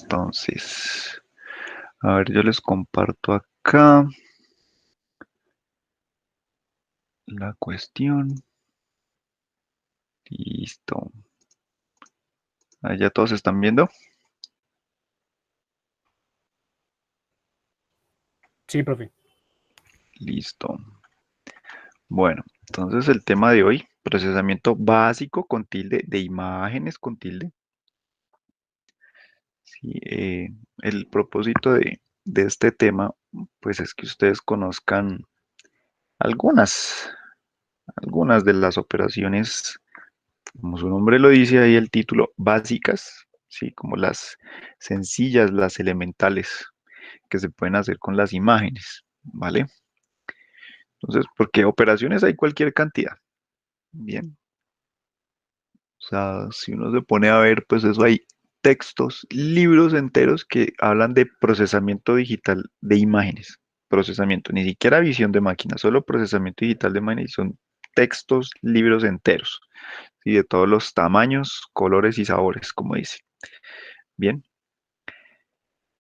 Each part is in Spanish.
Entonces, a ver, yo les comparto acá la cuestión. Listo. Ahí ya todos están viendo. Sí, profe. Listo. Bueno, entonces el tema de hoy, procesamiento básico con tilde de imágenes con tilde. Sí, el propósito de este tema, pues es que ustedes conozcan algunas, algunas de las operaciones, como su nombre lo dice ahí el título, básicas, sí, como las sencillas, las elementales que se pueden hacer con las imágenes, ¿vale? Entonces, porque operaciones hay cualquier cantidad, bien. O sea, si uno se pone a ver, pues eso hay textos, libros enteros que hablan de procesamiento digital de imágenes. Procesamiento, ni siquiera visión de máquina, solo procesamiento digital de imágenes. Son textos, libros enteros, y de todos los tamaños, colores y sabores, como dice. Bien,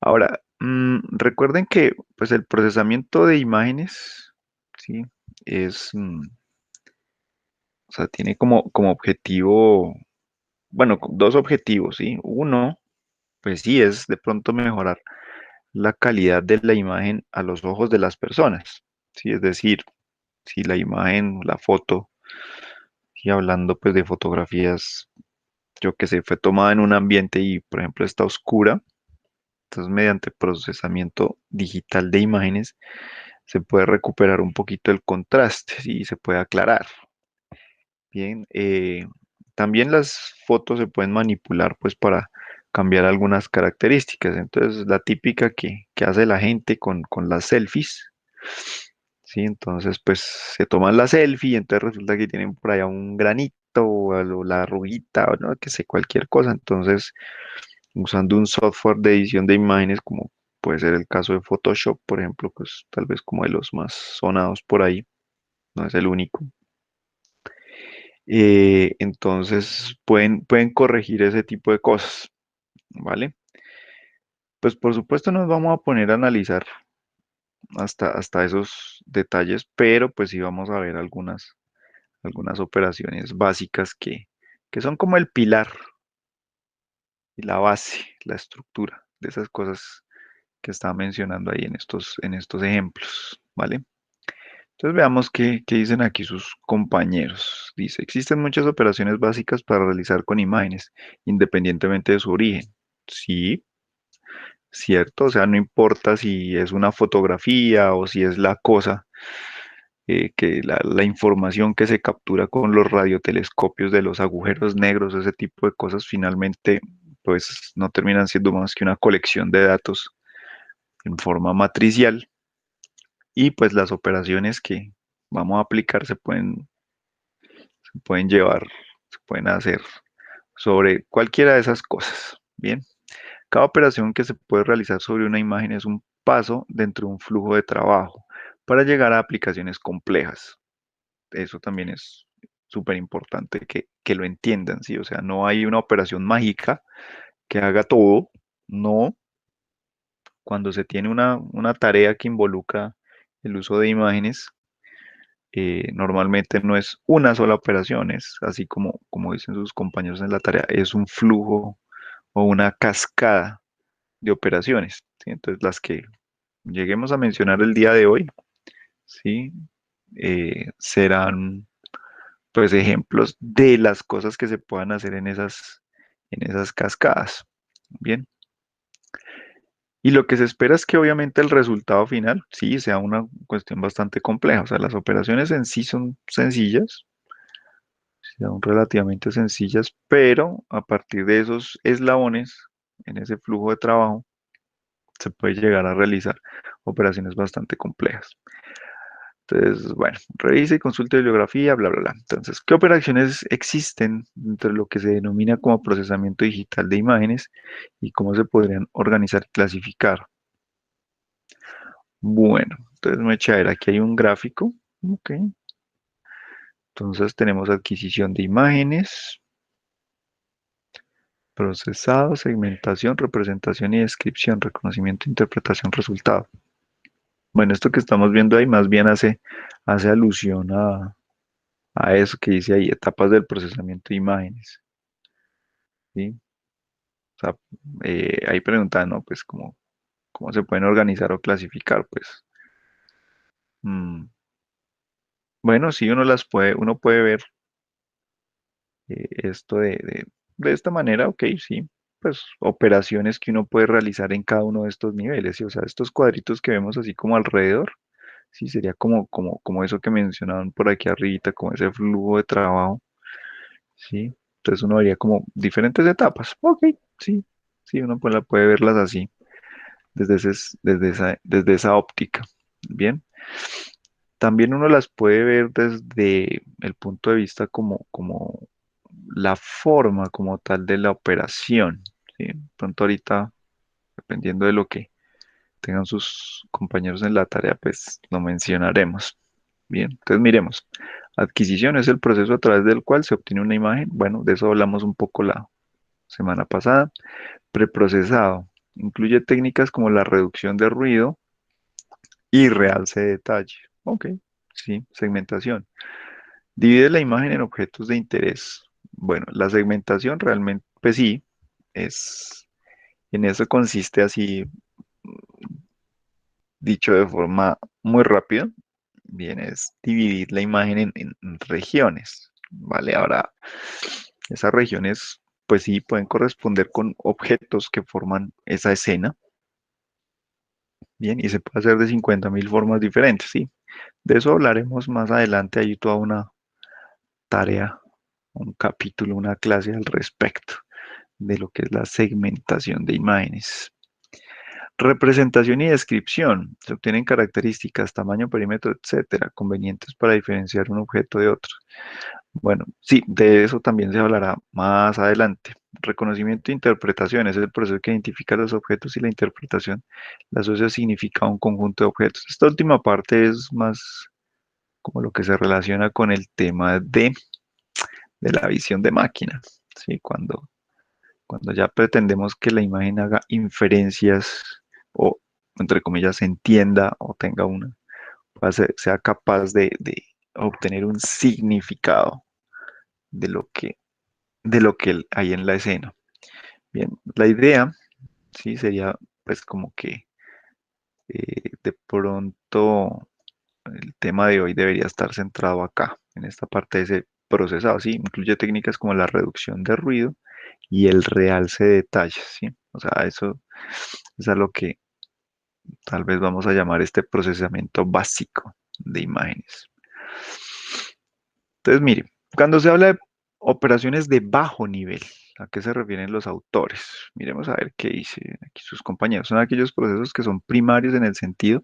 ahora, recuerden que pues el procesamiento de imágenes, ¿sí? Es, o sea, tiene como objetivo, bueno, dos objetivos, ¿sí? Uno, pues sí, es de pronto mejorar la calidad de la imagen a los ojos de las personas, ¿sí? Es decir, si la imagen, la foto, y hablando pues de fotografías, yo que sé, fue tomada en un ambiente y por ejemplo está oscura, entonces mediante procesamiento digital de imágenes se puede recuperar un poquito el contraste, ¿sí? Y se puede aclarar. Bien, también las fotos se pueden manipular pues para cambiar algunas características. Entonces, la típica que hace la gente con las selfies, ¿sí? Entonces, pues se toman la selfie y entonces resulta que tienen por allá un granito o la arruguita o no, que sé, cualquier cosa. Entonces, usando un software de edición de imágenes como puede ser el caso de Photoshop, por ejemplo, pues tal vez como de los más sonados por ahí, no es el único. Entonces pueden corregir ese tipo de cosas, ¿vale? Pues por supuesto nos vamos a poner a analizar hasta esos detalles, pero pues sí vamos a ver algunas operaciones básicas que son como el pilar y la base, la estructura de esas cosas que estaba mencionando ahí en estos ejemplos, ¿vale? Entonces veamos qué dicen aquí sus compañeros. Dice, existen muchas operaciones básicas para realizar con imágenes, independientemente de su origen. Sí, cierto, o sea, no importa si es una fotografía o si es la cosa, que la información que se captura con los radiotelescopios de los agujeros negros, ese tipo de cosas, finalmente, pues no terminan siendo más que una colección de datos en forma matricial y pues las operaciones que vamos a aplicar se pueden llevar, se pueden hacer sobre cualquiera de esas cosas. Bien, cada operación que se puede realizar sobre una imagen es un paso dentro de un flujo de trabajo para llegar a aplicaciones complejas. Eso también es súper importante que lo entiendan, ¿sí? O sea, no hay una operación mágica que haga todo, no. Cuando se tiene una tarea que involucra el uso de imágenes, normalmente no es una sola operación, es así como dicen sus compañeros en la tarea, es un flujo o una cascada de operaciones, ¿sí? Entonces, las que lleguemos a mencionar el día de hoy, ¿sí? Serán pues ejemplos de las cosas que se puedan hacer en esas cascadas. Bien. Y lo que se espera es que obviamente el resultado final sí sea una cuestión bastante compleja. O sea, las operaciones en sí son sencillas, son relativamente sencillas, pero a partir de esos eslabones, en ese flujo de trabajo, se puede llegar a realizar operaciones bastante complejas. Entonces, bueno, revise y consulte bibliografía, bla, bla, bla. Entonces, ¿qué operaciones existen entre lo que se denomina como procesamiento digital de imágenes y cómo se podrían organizar y clasificar? Bueno, entonces me eché a ver, aquí hay un gráfico. Ok. Entonces tenemos adquisición de imágenes, Procesado, segmentación, representación y descripción, reconocimiento, interpretación, resultado. Bueno, esto que estamos viendo ahí más bien hace alusión a eso que dice ahí, etapas del procesamiento de imágenes, ¿sí? O sea, ahí preguntan, ¿no? Pues cómo se pueden organizar o clasificar, pues. mm, bueno, sí, uno puede ver esto de esta manera, ok, sí, pues operaciones que uno puede realizar en cada uno de estos niveles, ¿sí? O sea, estos cuadritos que vemos así como alrededor, sí, sería como eso que mencionaban por aquí arribita, como ese flujo de trabajo, ¿sí? Entonces uno vería como diferentes etapas, ok, sí, sí, uno puede verlas así, desde esa óptica, ¿bien? También uno las puede ver desde el punto de vista como la forma como tal de la operación, ¿sí? Pronto ahorita, dependiendo de lo que tengan sus compañeros en la tarea, pues lo mencionaremos. Bien, entonces miremos. Adquisición es el proceso a través del cual se obtiene una imagen. Bueno, de eso hablamos un poco la semana pasada. Preprocesado. Incluye técnicas como la reducción de ruido y realce de detalle. Ok, sí, segmentación. Divide la imagen en objetos de interés. Bueno, la segmentación realmente, pues sí, es, en eso consiste así, dicho de forma muy rápida, bien, es dividir la imagen en regiones, ¿vale? Ahora, esas regiones, pues sí, pueden corresponder con objetos que forman esa escena, bien, y se puede hacer de 50.000 formas diferentes, ¿sí? De eso hablaremos más adelante, hay toda una tarea, un capítulo, una clase al respecto de lo que es la segmentación de imágenes. Representación y descripción. Se obtienen características, tamaño, perímetro, etcétera, convenientes para diferenciar un objeto de otro. Bueno, sí, de eso también se hablará más adelante. Reconocimiento e interpretación es el proceso que identifica los objetos y la interpretación la asocia significado a un conjunto de objetos. Esta última parte es más como lo que se relaciona con el tema de la visión de máquina, ¿sí? Cuando ya pretendemos que la imagen haga inferencias o, entre comillas, entienda o tenga sea capaz de obtener un significado de lo que hay en la escena. Bien, la idea, sí, sería pues como que de pronto el tema de hoy debería estar centrado acá, en esta parte de ese procesado, sí, incluye técnicas como la reducción de ruido y el realce de detalles, sí. O sea, eso es a lo que tal vez vamos a llamar este procesamiento básico de imágenes. Entonces, mire, cuando se habla de operaciones de bajo nivel, ¿a qué se refieren los autores? Miremos a ver qué dicen aquí sus compañeros. Son aquellos procesos que son primarios en el sentido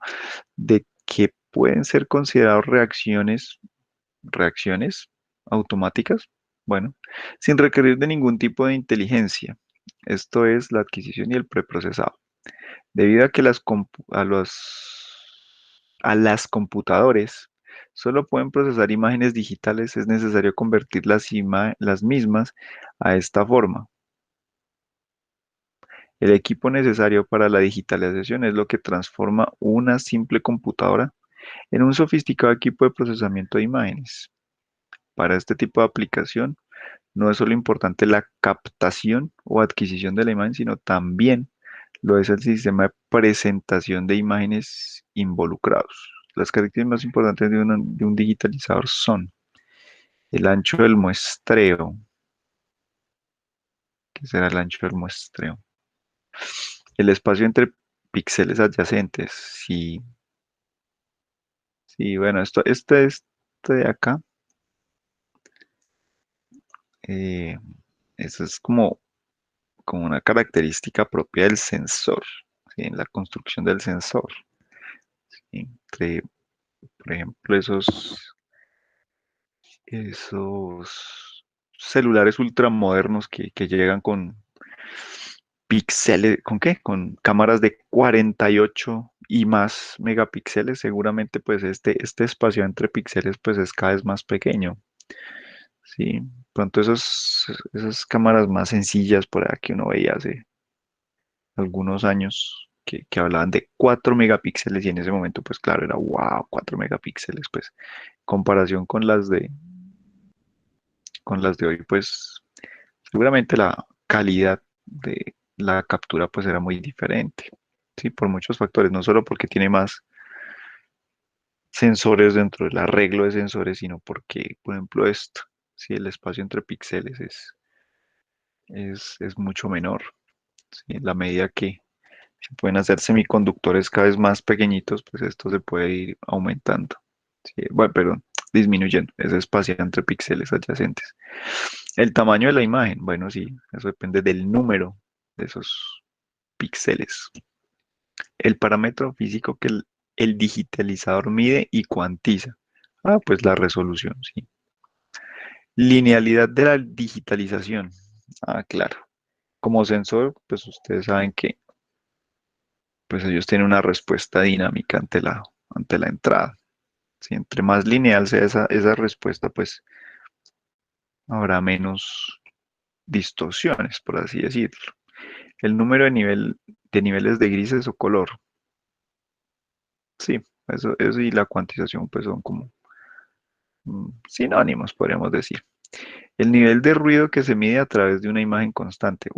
de que pueden ser considerados reacciones automáticas, bueno, sin requerir de ningún tipo de inteligencia. Esto es la adquisición y el preprocesado. Debido a que a las computadores solo pueden procesar imágenes digitales, es necesario convertir las mismas a esta forma. El equipo necesario para la digitalización es lo que transforma una simple computadora en un sofisticado equipo de procesamiento de imágenes. Para este tipo de aplicación, no es solo importante la captación o adquisición de la imagen, sino también lo es el sistema de presentación de imágenes involucrados. Las características más importantes de un digitalizador son el ancho del muestreo. ¿Qué será el ancho del muestreo? El espacio entre píxeles adyacentes. Sí, sí, bueno, este de acá, eh, eso es como una característica propia del sensor, ¿sí? En la construcción del sensor. Entre, por ejemplo, esos celulares ultramodernos que llegan con píxeles, ¿con qué? Con cámaras de 48 y más megapíxeles, seguramente pues este espacio entre píxeles pues es cada vez más pequeño, Sí, pronto esas cámaras más sencillas por ahí que uno veía hace algunos años que hablaban de 4 megapíxeles y en ese momento pues claro era wow, 4 megapíxeles pues comparación con las de hoy pues seguramente la calidad de la captura pues era muy diferente. Sí, por muchos factores, no solo porque tiene más sensores dentro del arreglo de sensores, sino porque, por ejemplo, esto, si el espacio entre píxeles es mucho menor, ¿sí? En la medida que se pueden hacer semiconductores cada vez más pequeñitos, pues esto se puede ir aumentando. ¿Sí? Bueno, perdón, disminuyendo ese espacio entre píxeles adyacentes. El tamaño de la imagen, bueno, sí, eso depende del número de esos píxeles. El parámetro físico que el digitalizador mide y cuantiza. Ah, pues la resolución, sí. Linealidad de la digitalización. Ah, claro. Como sensor, pues ustedes saben que pues ellos tienen una respuesta dinámica ante la entrada. Si entre más lineal sea esa respuesta, pues habrá menos distorsiones, por así decirlo. El número de niveles de grises o color. Sí, eso y la cuantización pues son como sinónimos, podríamos decir. El nivel de ruido que se mide a través de una imagen constante.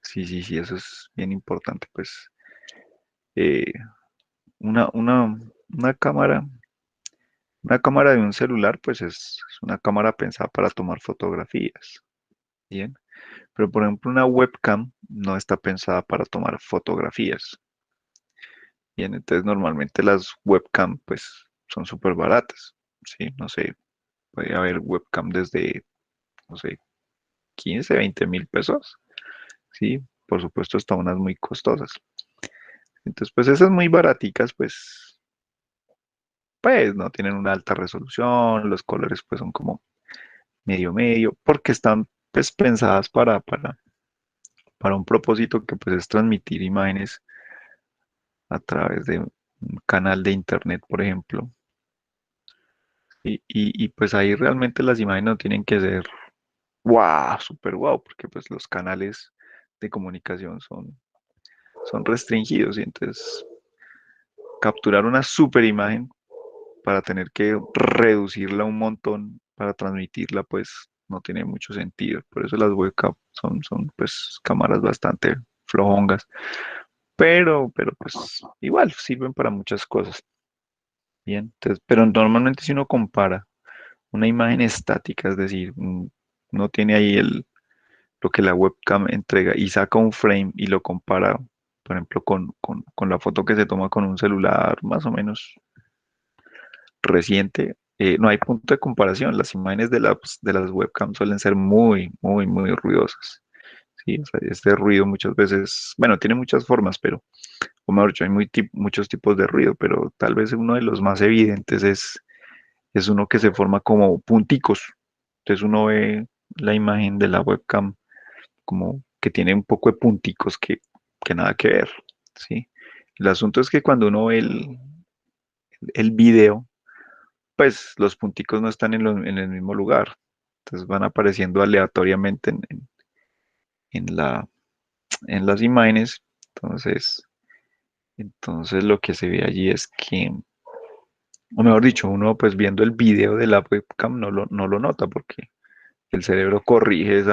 Sí, sí, eso es bien importante. Pues eh, una, una, una cámara, una cámara de un celular, pues es una cámara pensada para tomar fotografías, ¿bien? Pero por ejemplo, una webcam no está pensada para tomar fotografías, ¿bien? Entonces normalmente las webcam, pues son súper baratas, ¿sí? No sé, puede haber webcam desde, no sé, 15, 20 mil pesos. Sí, por supuesto, hasta unas muy costosas. Entonces, pues esas muy baraticas, pues no tienen una alta resolución, los colores pues son como medio medio, porque están pues pensadas para un propósito que pues es transmitir imágenes a través de un canal de internet, por ejemplo. Y pues ahí realmente las imágenes no tienen que ser wow, super wow, porque pues los canales de comunicación son restringidos y entonces capturar una super imagen para tener que reducirla un montón para transmitirla, pues no tiene mucho sentido. Por eso las webcam son pues cámaras bastante flojongas, pero pues igual sirven para muchas cosas. Bien, entonces, pero normalmente si uno compara una imagen estática, es decir, no tiene ahí lo que la webcam entrega y saca un frame y lo compara, por ejemplo, con la foto que se toma con un celular más o menos reciente, no hay punto de comparación. Las imágenes de las webcams suelen ser muy ruidosas. Sí, o sea, este ruido muchas veces, bueno, tiene muchas formas, pero, o mejor dicho, hay muchos tipos de ruido, pero tal vez uno de los más evidentes es uno que se forma como punticos. Entonces uno ve la imagen de la webcam como que tiene un poco de punticos que nada que ver, ¿sí? El asunto es que cuando uno ve el video, pues los punticos no están en el mismo lugar. Entonces van apareciendo aleatoriamente en en las imágenes. Entonces, entonces lo que se ve allí es que, o mejor dicho, uno pues viendo el video de la webcam no lo nota porque el cerebro corrige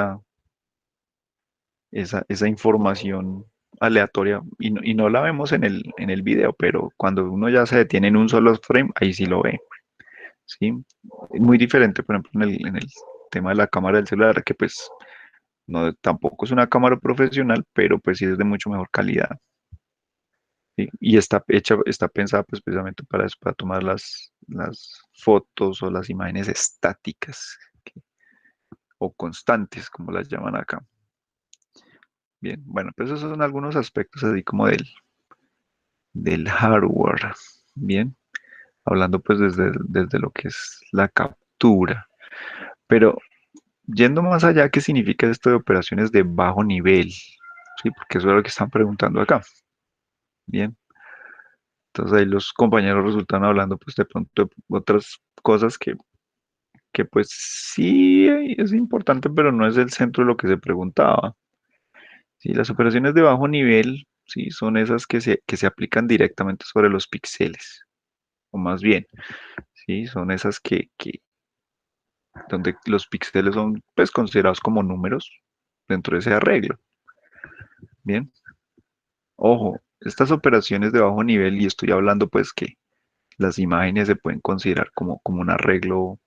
esa información aleatoria y no la vemos en el video, pero cuando uno ya se detiene en un solo frame, ahí sí lo ve. ¿Sí? Muy diferente, por ejemplo, en el tema de la cámara del celular, que pues no, tampoco es una cámara profesional, pero pues sí es de mucho mejor calidad. ¿Sí? Y está pensada pues precisamente para eso, para tomar las fotos o las imágenes estáticas o constantes, como las llaman acá. Bien, bueno, pues esos son algunos aspectos así como del hardware. Bien, hablando pues desde lo que es la captura. Pero yendo más allá, ¿qué significa esto de operaciones de bajo nivel? Sí, porque eso es lo que están preguntando acá. Bien, entonces ahí los compañeros resultan hablando pues de pronto de otras cosas que que pues sí es importante, pero no es el centro de lo que se preguntaba. Sí, las operaciones de bajo nivel, sí, son esas que se aplican directamente sobre los píxeles, o más bien, sí, son esas donde los píxeles son pues considerados como números dentro de ese arreglo. Bien, ojo, estas operaciones de bajo nivel, y estoy hablando pues que las imágenes se pueden considerar como un arreglo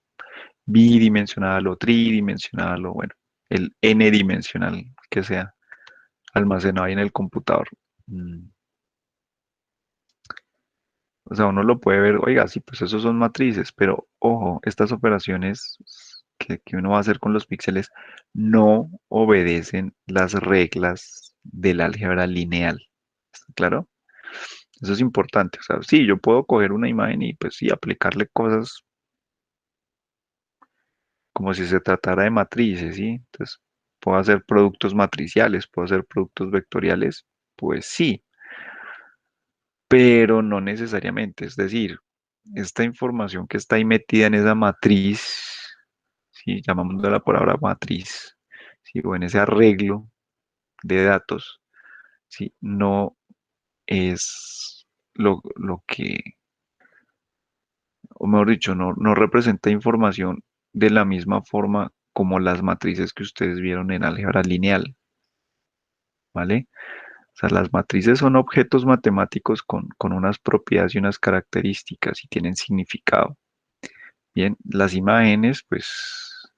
bidimensional o tridimensional o bueno, el n dimensional que sea almacenado ahí en el computador. Mm, O sea, uno lo puede ver, oiga, sí, pues esos son matrices, pero ojo, estas operaciones que uno va a hacer con los píxeles no obedecen las reglas del álgebra lineal. ¿Está claro? Eso es importante. O sea, sí, yo puedo coger una imagen y pues sí, aplicarle cosas como si se tratara de matrices, ¿sí? Entonces, puedo hacer productos matriciales, puedo hacer productos vectoriales, pues sí, pero no necesariamente. Es decir, esta información que está ahí metida en esa matriz, ¿sí? Llamámosla por ahora matriz, ¿sí? O en ese arreglo de datos, ¿sí? No es lo que, o mejor dicho, no representa información de la misma forma como las matrices que ustedes vieron en álgebra lineal, ¿vale? O sea, las matrices son objetos matemáticos con unas propiedades y unas características y tienen significado. Bien, las imágenes, pues,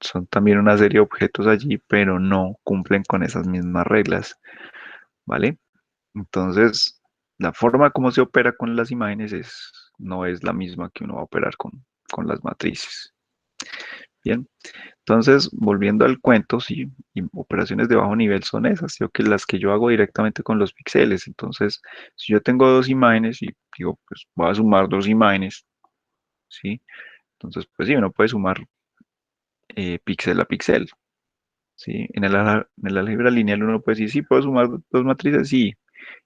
son también una serie de objetos allí, pero no cumplen con esas mismas reglas, ¿vale? Entonces, la forma como se opera con las imágenes no es la misma que uno va a operar con las matrices. Bien, entonces, volviendo al cuento, sí, y operaciones de bajo nivel son esas, ¿sí? O que las que yo hago directamente con los píxeles. Entonces, si yo tengo dos imágenes y digo, pues voy a sumar dos imágenes, ¿sí? Entonces, pues sí, uno puede sumar píxel a píxel, ¿sí? En el álgebra lineal uno puede decir, sí, puedo sumar dos matrices, sí,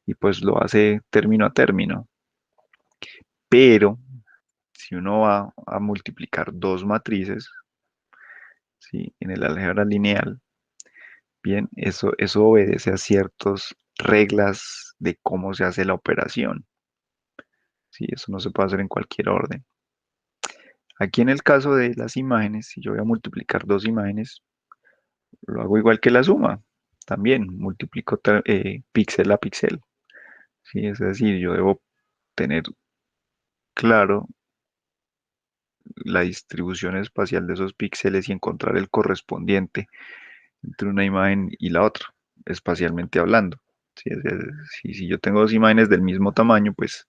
y pues lo hace término a término. Pero si uno va a multiplicar dos matrices, ¿sí? En el álgebra lineal, bien, eso obedece a ciertas reglas de cómo se hace la operación, ¿sí? Eso no se puede hacer en cualquier orden. Aquí en el caso de las imágenes, si yo voy a multiplicar dos imágenes, lo hago igual que la suma. También multiplico píxel a píxel, ¿sí? Es decir, yo debo tener claro la distribución espacial de esos píxeles y encontrar el correspondiente entre una imagen y la otra, espacialmente hablando. Si, si yo tengo dos imágenes del mismo tamaño, pues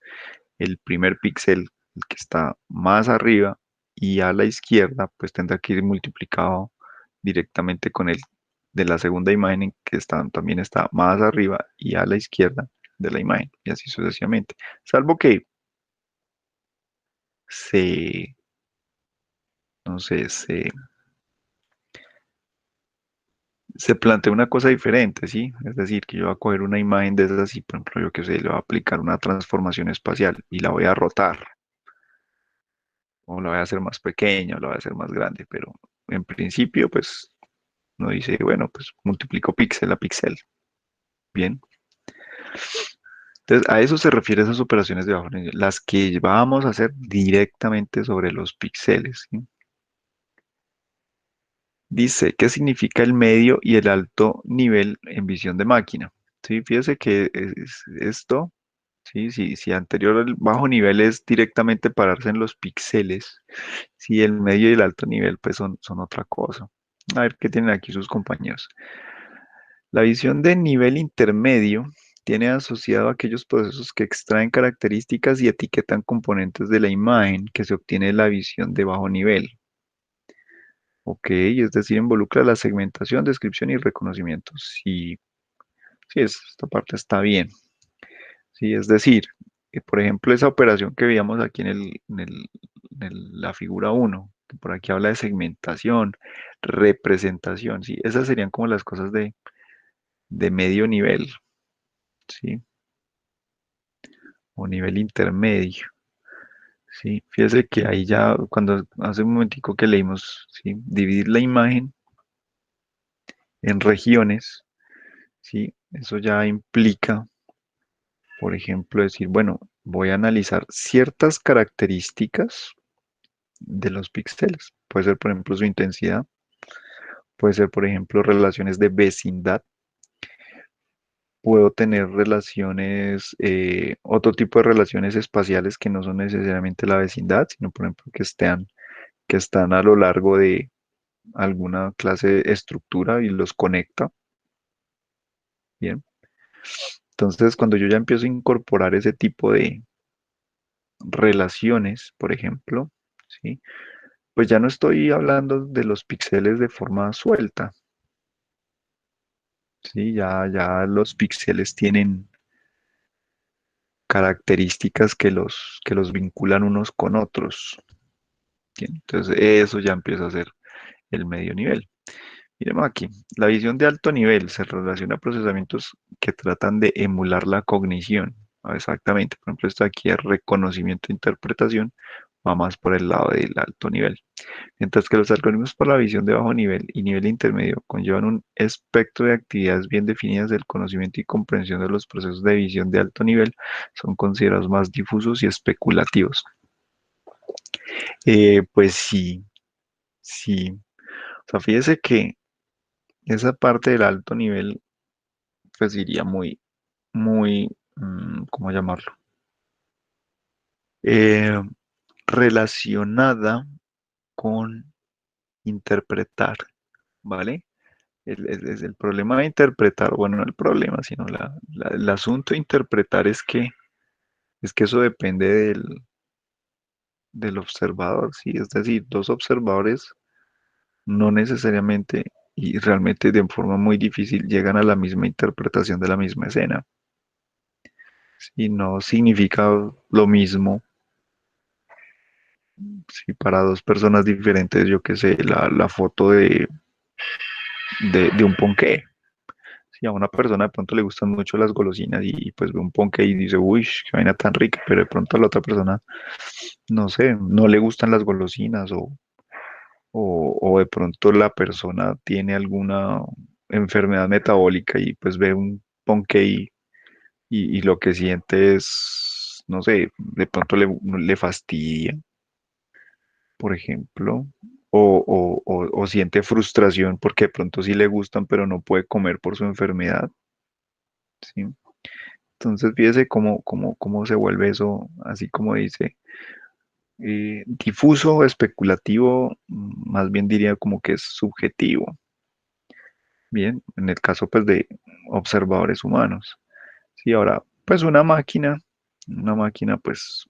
el primer píxel, el que está más arriba y a la izquierda, pues tendrá que ir multiplicado directamente con el de la segunda imagen que también está más arriba y a la izquierda de la imagen, y así sucesivamente. Salvo que se, no sé, se plantea una cosa diferente, ¿sí? Es decir, que yo voy a coger una imagen de esas y, por ejemplo, yo que sé, le voy a aplicar una transformación espacial y la voy a rotar, o la voy a hacer más pequeña, o la voy a hacer más grande, pero en principio, pues, uno dice, bueno, pues multiplico píxel a píxel, ¿bien? Entonces, a eso se refiere esas operaciones de bajo nivel, las que vamos a hacer directamente sobre los píxeles, ¿sí? Dice, ¿qué significa el medio y el alto nivel en visión de máquina? Sí, fíjese que esto, sí, sí, si anterior al bajo nivel es directamente pararse en los píxeles, sí, el medio y el alto nivel pues son otra cosa. A ver qué tienen aquí sus compañeros. La visión de nivel intermedio tiene asociado aquellos procesos que extraen características y etiquetan componentes de la imagen que se obtiene de la visión de bajo nivel. Ok, es decir, involucra la segmentación, descripción y reconocimiento. Sí, sí, esta parte está bien. Sí, es decir, por ejemplo, esa operación que veíamos aquí la figura uno, que por aquí habla de segmentación, representación, sí, esas serían como las cosas de medio nivel, sí, o nivel intermedio, Sí, fíjese que ahí ya, cuando hace un momentico que leímos, sí, dividir la imagen en regiones, sí, eso ya implica, por ejemplo, decir, bueno, voy a analizar ciertas características de los píxeles. Puede ser, por ejemplo, su intensidad, puede ser, por ejemplo, relaciones de vecindad. Puedo tener relaciones, otro tipo de relaciones espaciales que no son necesariamente la vecindad, sino, por ejemplo, que están a lo largo de alguna clase de estructura y los conecta. Bien. Entonces, cuando yo ya empiezo a incorporar ese tipo de relaciones, por ejemplo, ¿sí? Pues ya no estoy hablando de los píxeles de forma suelta, ¿sí? Ya los píxeles tienen características que los vinculan unos con otros. ¿Sí? Entonces, eso ya empieza a ser el medio nivel. Miremos aquí, la visión de alto nivel se relaciona a procesamientos que tratan de emular la cognición. Exactamente, por ejemplo, esto aquí es reconocimiento e interpretación, va más por el lado del alto nivel. Mientras que los algoritmos para la visión de bajo nivel y nivel intermedio conllevan un espectro de actividades bien definidas del conocimiento y comprensión de los procesos de visión de alto nivel, son considerados más difusos y especulativos. Pues sí, sí. O sea, fíjese que esa parte del alto nivel, pues iría muy, ¿cómo llamarlo? Eh, relacionada con interpretar, ¿vale? El problema de interpretar, bueno, no el problema, sino el asunto de interpretar es que eso depende del observador, ¿sí? Es decir, dos observadores no necesariamente y realmente de forma muy difícil llegan a la misma interpretación de la misma escena. Y no significa lo mismo si para dos personas diferentes, yo qué sé, la foto de un ponqué. Si a una persona de pronto le gustan mucho las golosinas y pues ve un ponqué y dice, uy, qué vaina tan rica, pero de pronto a la otra persona, no sé, no le gustan las golosinas o de pronto la persona tiene alguna enfermedad metabólica y pues ve un ponqué y lo que siente es, no sé, de pronto le fastidia, por ejemplo, o siente frustración porque de pronto sí le gustan, pero no puede comer por su enfermedad, ¿sí? Entonces, fíjese cómo se vuelve eso, así como dice, difuso, especulativo, más bien diría como que es subjetivo, bien, en el caso pues de observadores humanos. Sí, ahora, pues una máquina pues,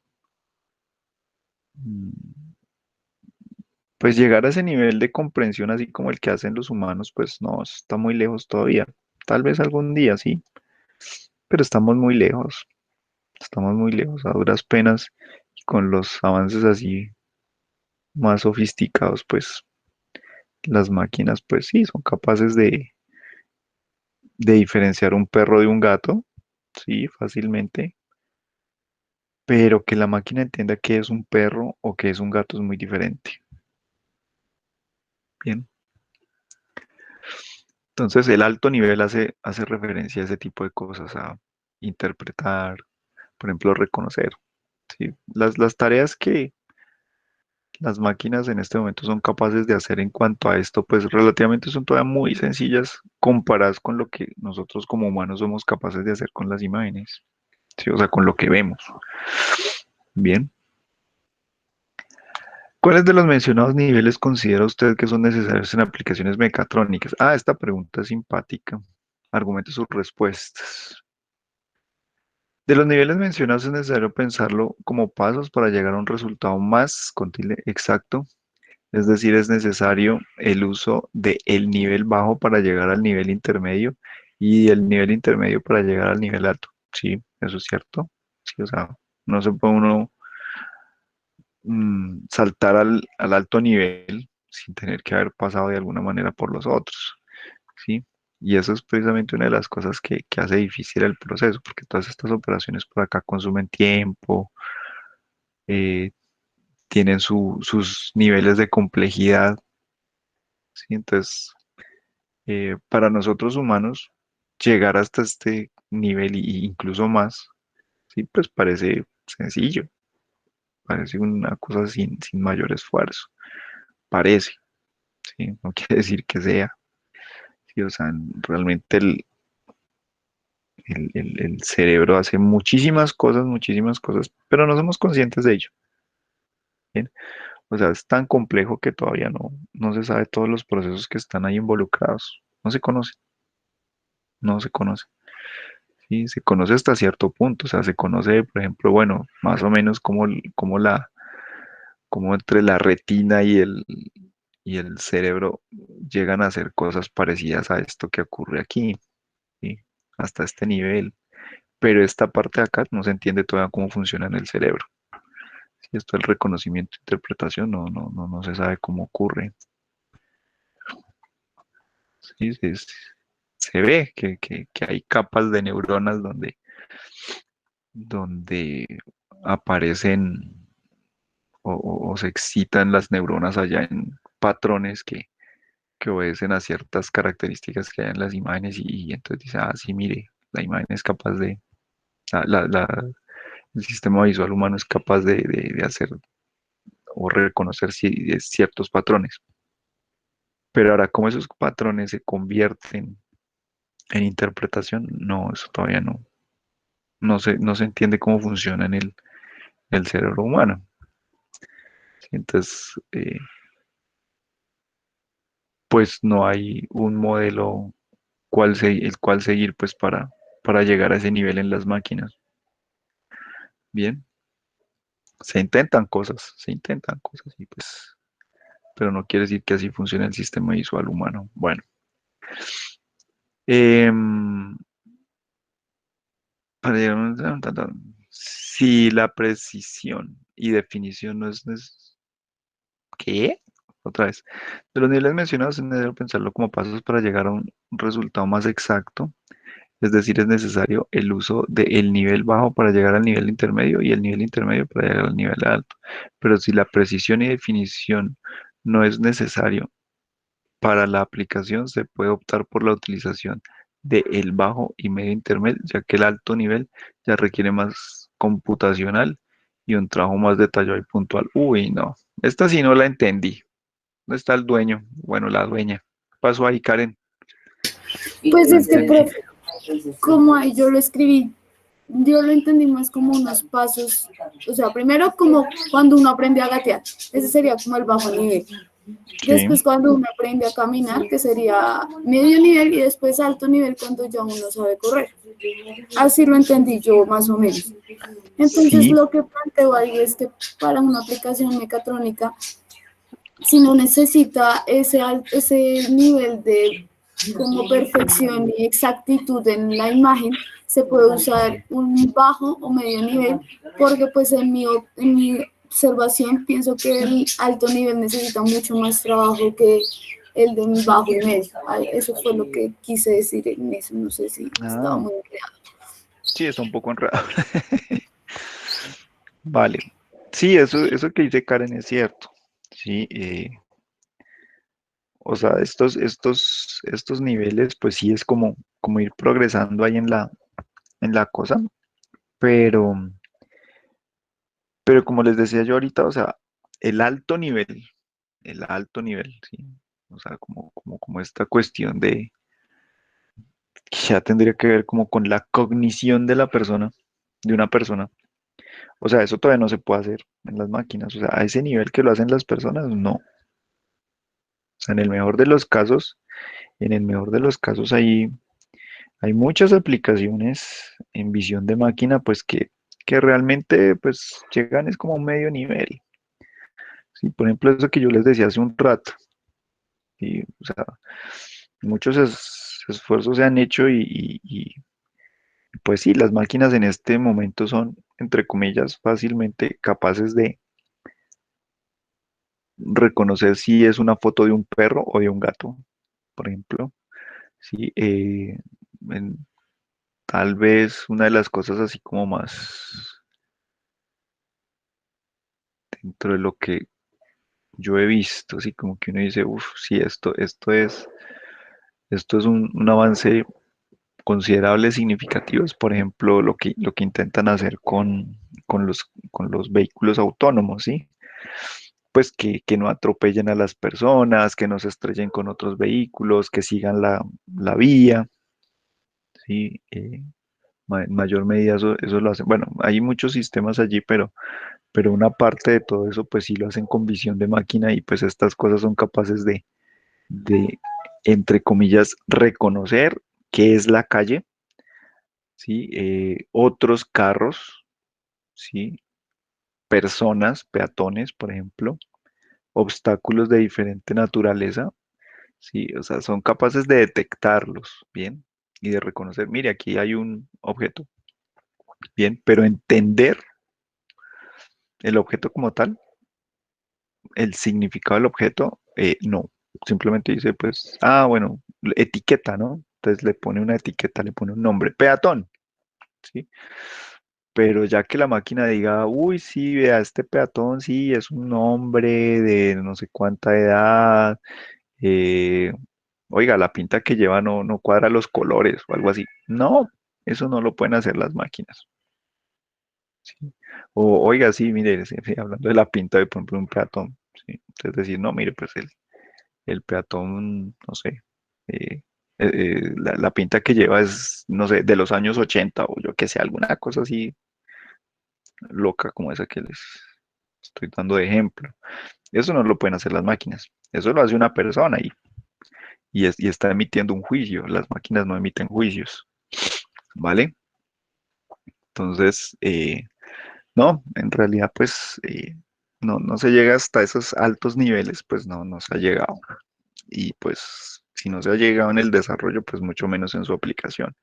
mm, pues llegar a ese nivel de comprensión así como el que hacen los humanos, pues no, está muy lejos todavía. Tal vez algún día sí, pero estamos muy lejos, a duras penas, y con los avances así más sofisticados, pues las máquinas, pues sí, son capaces de diferenciar un perro de un gato, sí, fácilmente, pero que la máquina entienda que es un perro o que es un gato es muy diferente. Bien, entonces el alto nivel hace referencia a ese tipo de cosas, a interpretar, por ejemplo, reconocer, ¿sí? Las tareas que las máquinas en este momento son capaces de hacer en cuanto a esto, pues relativamente son todavía muy sencillas comparadas con lo que nosotros como humanos somos capaces de hacer con las imágenes, ¿sí? O sea, con lo que vemos. Bien. ¿Cuáles de los mencionados niveles considera usted que son necesarios en aplicaciones mecatrónicas? Ah, esta pregunta es simpática. Argumente sus respuestas. De los niveles mencionados es necesario pensarlo como pasos para llegar a un resultado más exacto. Es decir, es necesario el uso del nivel bajo para llegar al nivel intermedio y el nivel intermedio para llegar al nivel alto. Sí, eso es cierto. Sí, o sea, no se puede uno saltar al alto nivel sin tener que haber pasado de alguna manera por los otros. ¿Sí? Y eso es precisamente una de las cosas que hace difícil el proceso, porque todas estas operaciones por acá consumen tiempo, tienen sus niveles de complejidad, ¿sí? Entonces, para nosotros humanos, llegar hasta este nivel y incluso más, ¿sí? Pues parece sencillo, parece una cosa sin mayor esfuerzo, parece, ¿sí? No quiere decir que sea, ¿sí? O sea, realmente el cerebro hace muchísimas cosas, pero no somos conscientes de ello, ¿bien? O sea, es tan complejo que todavía no se sabe todos los procesos que están ahí involucrados. No se conoce, no se conoce. Sí, se conoce hasta cierto punto. O sea, se conoce, por ejemplo, bueno, más o menos cómo entre la retina y el cerebro llegan a hacer cosas parecidas a esto que ocurre aquí, ¿sí? Hasta este nivel. Pero esta parte de acá no se entiende todavía cómo funciona en el cerebro. Si esto es el reconocimiento e interpretación, no se sabe cómo ocurre. Sí, se ve que hay capas de neuronas donde aparecen o se excitan las neuronas allá en patrones que obedecen a ciertas características que hay en las imágenes y entonces dice, ah, sí, mire, la imagen es capaz de, el sistema visual humano es capaz de hacer o reconocer ciertos patrones. Pero ahora, ¿cómo esos patrones se convierten en interpretación? No, eso todavía no se entiende cómo funciona en el cerebro humano. ¿Sí? Entonces, pues no hay un modelo el cual seguir pues para llegar a ese nivel en las máquinas. Bien, se intentan cosas y pues, pero no quiere decir que así funcione el sistema visual humano. Bueno, em, para llegar a si la precisión y definición no es ¿qué? Otra vez. De los niveles mencionados es necesario pensarlo como pasos para llegar a un resultado más exacto. Es decir, es necesario el uso del nivel bajo para llegar al nivel intermedio y el nivel intermedio para llegar al nivel alto. Pero si la precisión y definición no es necesario para la aplicación, se puede optar por la utilización de el bajo y medio intermedio, ya que el alto nivel ya requiere más computacional y un trabajo más detallado y puntual. Uy, no, esta sí no la entendí. ¿Dónde está el dueño? Bueno, la dueña. ¿Qué pasó ahí, Karen? Pues No es que, entendí. profe, como ahí yo lo escribí, yo lo entendí más como unos pasos, o sea, primero como cuando uno aprende a gatear, ese sería como el bajo nivel. Sí, Después cuando uno aprende a caminar, que sería medio nivel, y después alto nivel cuando ya uno sabe correr. Así lo entendí yo más o menos. Entonces sí. lo que planteo ahí es que para una aplicación mecatrónica, si no necesita ese nivel de como perfección y exactitud en la imagen, se puede usar un bajo o medio nivel, porque pues en mi observación pienso que el alto nivel necesita mucho más trabajo que el de un bajo y medio. Ay, eso fue lo que quise decir en eso, no sé si estaba Ah, muy claro. sí, está un poco enredado. Vale. Sí, eso que dice Karen es cierto. Sí, o sea, estos niveles, pues sí es como ir progresando ahí en la cosa, pero, pero como les decía yo ahorita, o sea, el alto nivel, el alto nivel, sí. O sea, como esta cuestión que ya tendría que ver como con la cognición de la persona, de una persona. O sea, eso todavía no se puede hacer en las máquinas. O sea, a ese nivel que lo hacen las personas, no. O sea, en el mejor de los casos, en el mejor de los casos hay muchas aplicaciones en visión de máquina, pues que realmente pues llegan es como a un medio nivel. Sí, por ejemplo, eso que yo les decía hace un rato. Y, o sea, muchos esfuerzos se han hecho pues sí, las máquinas en este momento son, entre comillas, fácilmente capaces de reconocer si es una foto de un perro o de un gato, por ejemplo. Sí, en- tal vez una de las cosas así como más dentro de lo que yo he visto, así como que uno dice, uff, sí, esto es un avance considerable, significativo, es por ejemplo lo que intentan hacer con los vehículos autónomos, ¿sí? Pues que no atropellen a las personas, que no se estrellen con otros vehículos, que sigan la vía, ¿sí? En mayor medida eso lo hacen. Bueno, hay muchos sistemas allí, pero una parte de todo eso pues sí lo hacen con visión de máquina y pues estas cosas son capaces de entre comillas, reconocer qué es la calle, ¿sí? Otros carros, ¿sí? Personas, peatones, por ejemplo, obstáculos de diferente naturaleza, ¿sí? O sea, son capaces de detectarlos, ¿bien? Y de reconocer, mire, aquí hay un objeto, ¿bien? Pero entender el objeto como tal, el significado del objeto, no. Simplemente dice, pues, ah, bueno, etiqueta, ¿no? Entonces le pone una etiqueta, le pone un nombre, peatón, ¿sí? Pero ya que la máquina diga, uy, sí, vea, este peatón, sí, es un hombre de no sé cuánta edad, eh, oiga, la pinta que lleva no cuadra los colores o algo así. No, eso no lo pueden hacer las máquinas. ¿Sí? O, oiga, sí, mire, sí, sí, hablando de la pinta de, por ejemplo, un peatón, ¿sí? Entonces decir, no, mire, pues el peatón, no sé, la pinta que lleva es, no sé, de los años 80 o yo que sé, alguna cosa así loca como esa que les estoy dando de ejemplo. Eso no lo pueden hacer las máquinas. Eso lo hace una persona y está emitiendo un juicio. Las máquinas no emiten juicios, ¿vale? Entonces, no, en realidad, pues, no se llega hasta esos altos niveles, pues no se ha llegado. Y pues, si no se ha llegado en el desarrollo, pues mucho menos en su aplicación.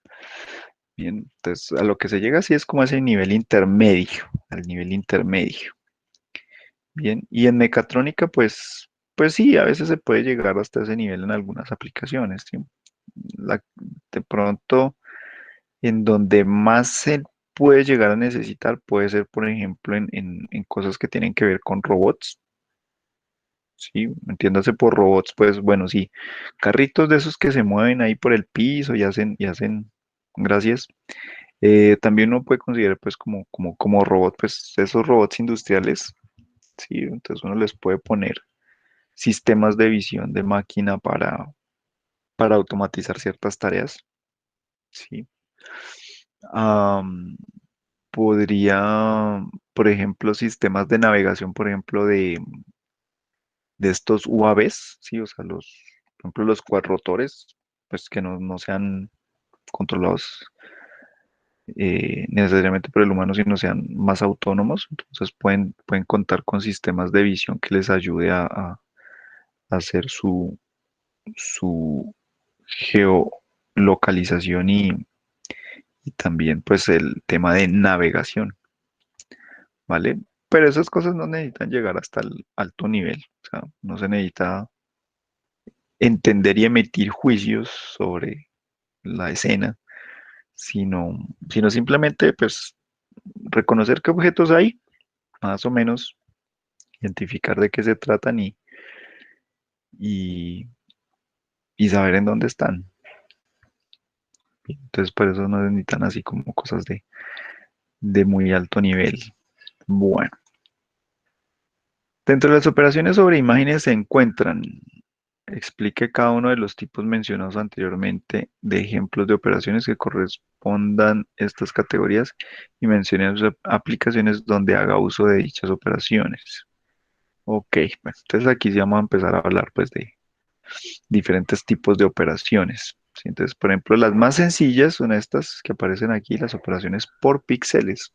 Bien, entonces a lo que se llega sí es como ese nivel intermedio, al nivel intermedio. Bien, y en mecatrónica, pues sí, a veces se puede llegar hasta ese nivel en algunas aplicaciones, ¿sí? La- de pronto, en donde más se puede llegar a necesitar puede ser, por ejemplo, en cosas que tienen que ver con robots, ¿sí? Entiéndase por robots, pues bueno, sí, carritos de esos que se mueven ahí por el piso y hacen, gracias. También uno puede considerar, pues, como robot, pues, esos robots industriales, ¿sí? Entonces uno les puede poner sistemas de visión de máquina para automatizar ciertas tareas, ¿sí? Am, podría, por ejemplo, sistemas de navegación, por ejemplo, de estos UAVs, ¿sí? O sea, por ejemplo, los cuadrotores, pues que no sean controlados necesariamente por el humano, sino sean más autónomos, entonces pueden contar con sistemas de visión que les ayude a hacer su geolocalización y también pues el tema de navegación, ¿vale? Pero esas cosas no necesitan llegar hasta el alto nivel, o sea, no se necesita entender y emitir juicios sobre la escena, sino simplemente pues reconocer qué objetos hay, más o menos identificar de qué se tratan y, y saber en dónde están. Entonces, por eso no necesitan así como cosas de muy alto nivel. Bueno, dentro de las operaciones sobre imágenes se encuentran, explique cada uno de los tipos mencionados anteriormente de ejemplos de operaciones que correspondan a estas categorías y mencione sus aplicaciones donde haga uso de dichas operaciones. Ok, bueno, entonces aquí sí vamos a empezar a hablar pues de diferentes tipos de operaciones. ¿Sí? Entonces, por ejemplo, las más sencillas son estas que aparecen aquí, las operaciones por píxeles.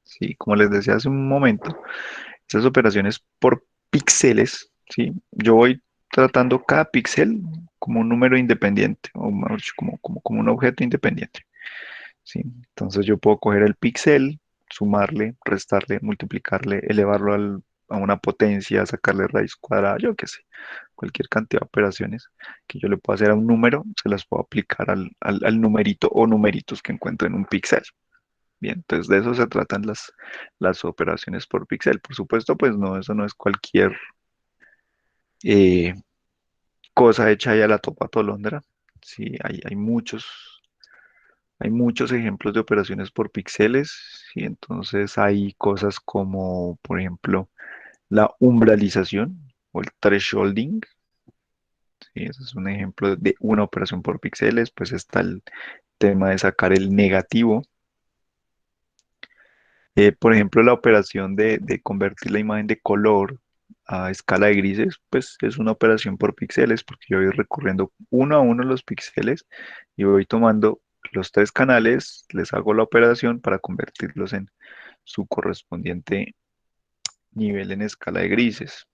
¿Sí? Como les decía hace un momento, esas operaciones por píxeles, ¿sí? Yo voy tratando cada píxel como un número independiente, o mejor dicho, como un objeto independiente. ¿Sí? Entonces yo puedo coger el píxel, sumarle, restarle, multiplicarle, elevarlo a una potencia, sacarle raíz cuadrada, yo qué sé, cualquier cantidad de operaciones que yo le pueda hacer a un número, se las puedo aplicar al numerito o numeritos que encuentro en un píxel. Bien, entonces de eso se tratan las operaciones por píxel. Por supuesto, pues no, eso no es cualquier eh, cosa hecha ahí a la topa tolondra. Sí, hay muchos ejemplos de operaciones por píxeles, y entonces hay cosas como, por ejemplo, la umbralización o el thresholding. Sí, ese es un ejemplo de una operación por píxeles. Pues está el tema de sacar el negativo. Por ejemplo, la operación de convertir la imagen de color a escala de grises, pues es una operación por píxeles, porque yo voy recorriendo uno a uno los píxeles y voy tomando los tres canales, les hago la operación para convertirlos en su correspondiente nivel en escala de grises.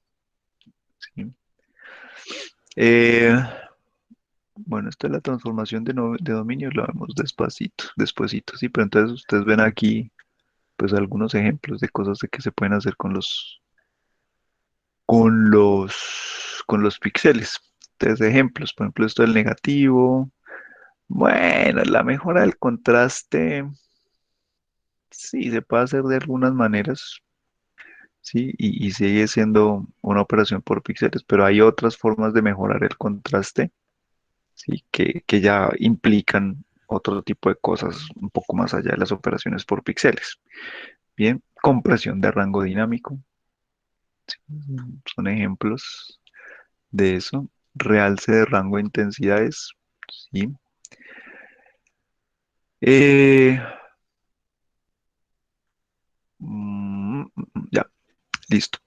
¿Sí? Eh, bueno, esta es la transformación de dominio, lo vemos despacito, despuesito, sí, pero entonces ustedes ven aquí pues algunos ejemplos de cosas de que se pueden hacer con los píxeles. Tres ejemplos, por ejemplo, esto del negativo. Bueno, la mejora del contraste, sí, se puede hacer de algunas maneras, sí, y sigue siendo una operación por píxeles, pero hay otras formas de mejorar el contraste, sí, que ya implican otro tipo de cosas un poco más allá de las operaciones por píxeles. Bien, compresión de rango dinámico, sí, son ejemplos de eso. Realce de rango de intensidades, sí. Eh, ya, listo.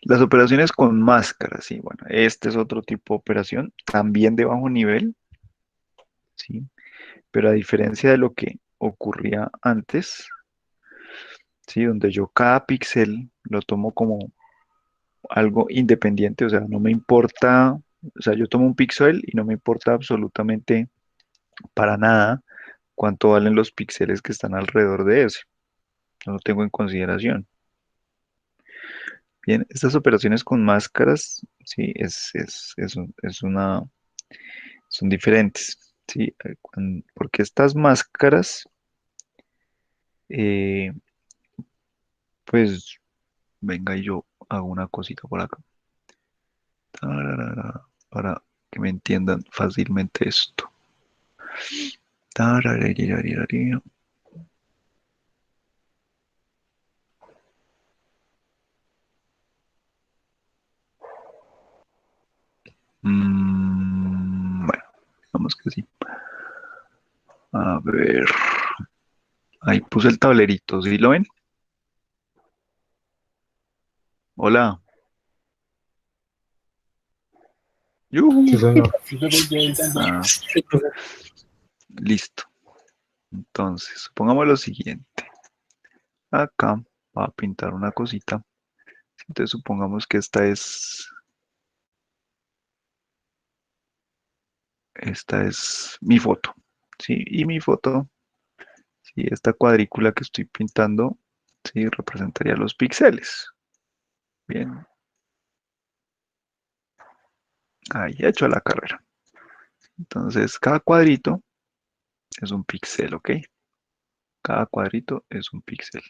Las operaciones con máscara, sí, bueno, este es otro tipo de operación, también de bajo nivel, sí, pero a diferencia de lo que ocurría antes, sí, donde yo cada píxel lo tomo como algo independiente, o sea, no me importa, o sea, yo tomo un píxel y no me importa absolutamente para nada cuánto valen los píxeles que están alrededor de ese, no lo tengo en consideración. Bien, estas operaciones con máscaras, sí, es una, son diferentes, sí, porque estas máscaras, eh, pues, venga y yo hago una cosita por acá, tararara, para que me entiendan fácilmente esto. Tarararirarirari. Bueno, vamos que sí. A ver, ahí puse el tablerito, ¿sí lo ven? Hola. Sí, Yujú. señor. Ah, listo. Entonces, supongamos lo siguiente. Acá va a pintar una cosita. Entonces, supongamos que esta es mi foto. ¿Sí? Y mi foto, sí, esta cuadrícula que estoy pintando, sí, representaría los píxeles. Bien, ahí he hecho la carrera. Entonces, cada cuadrito es un píxel, ¿ok? Cada cuadrito es un píxel.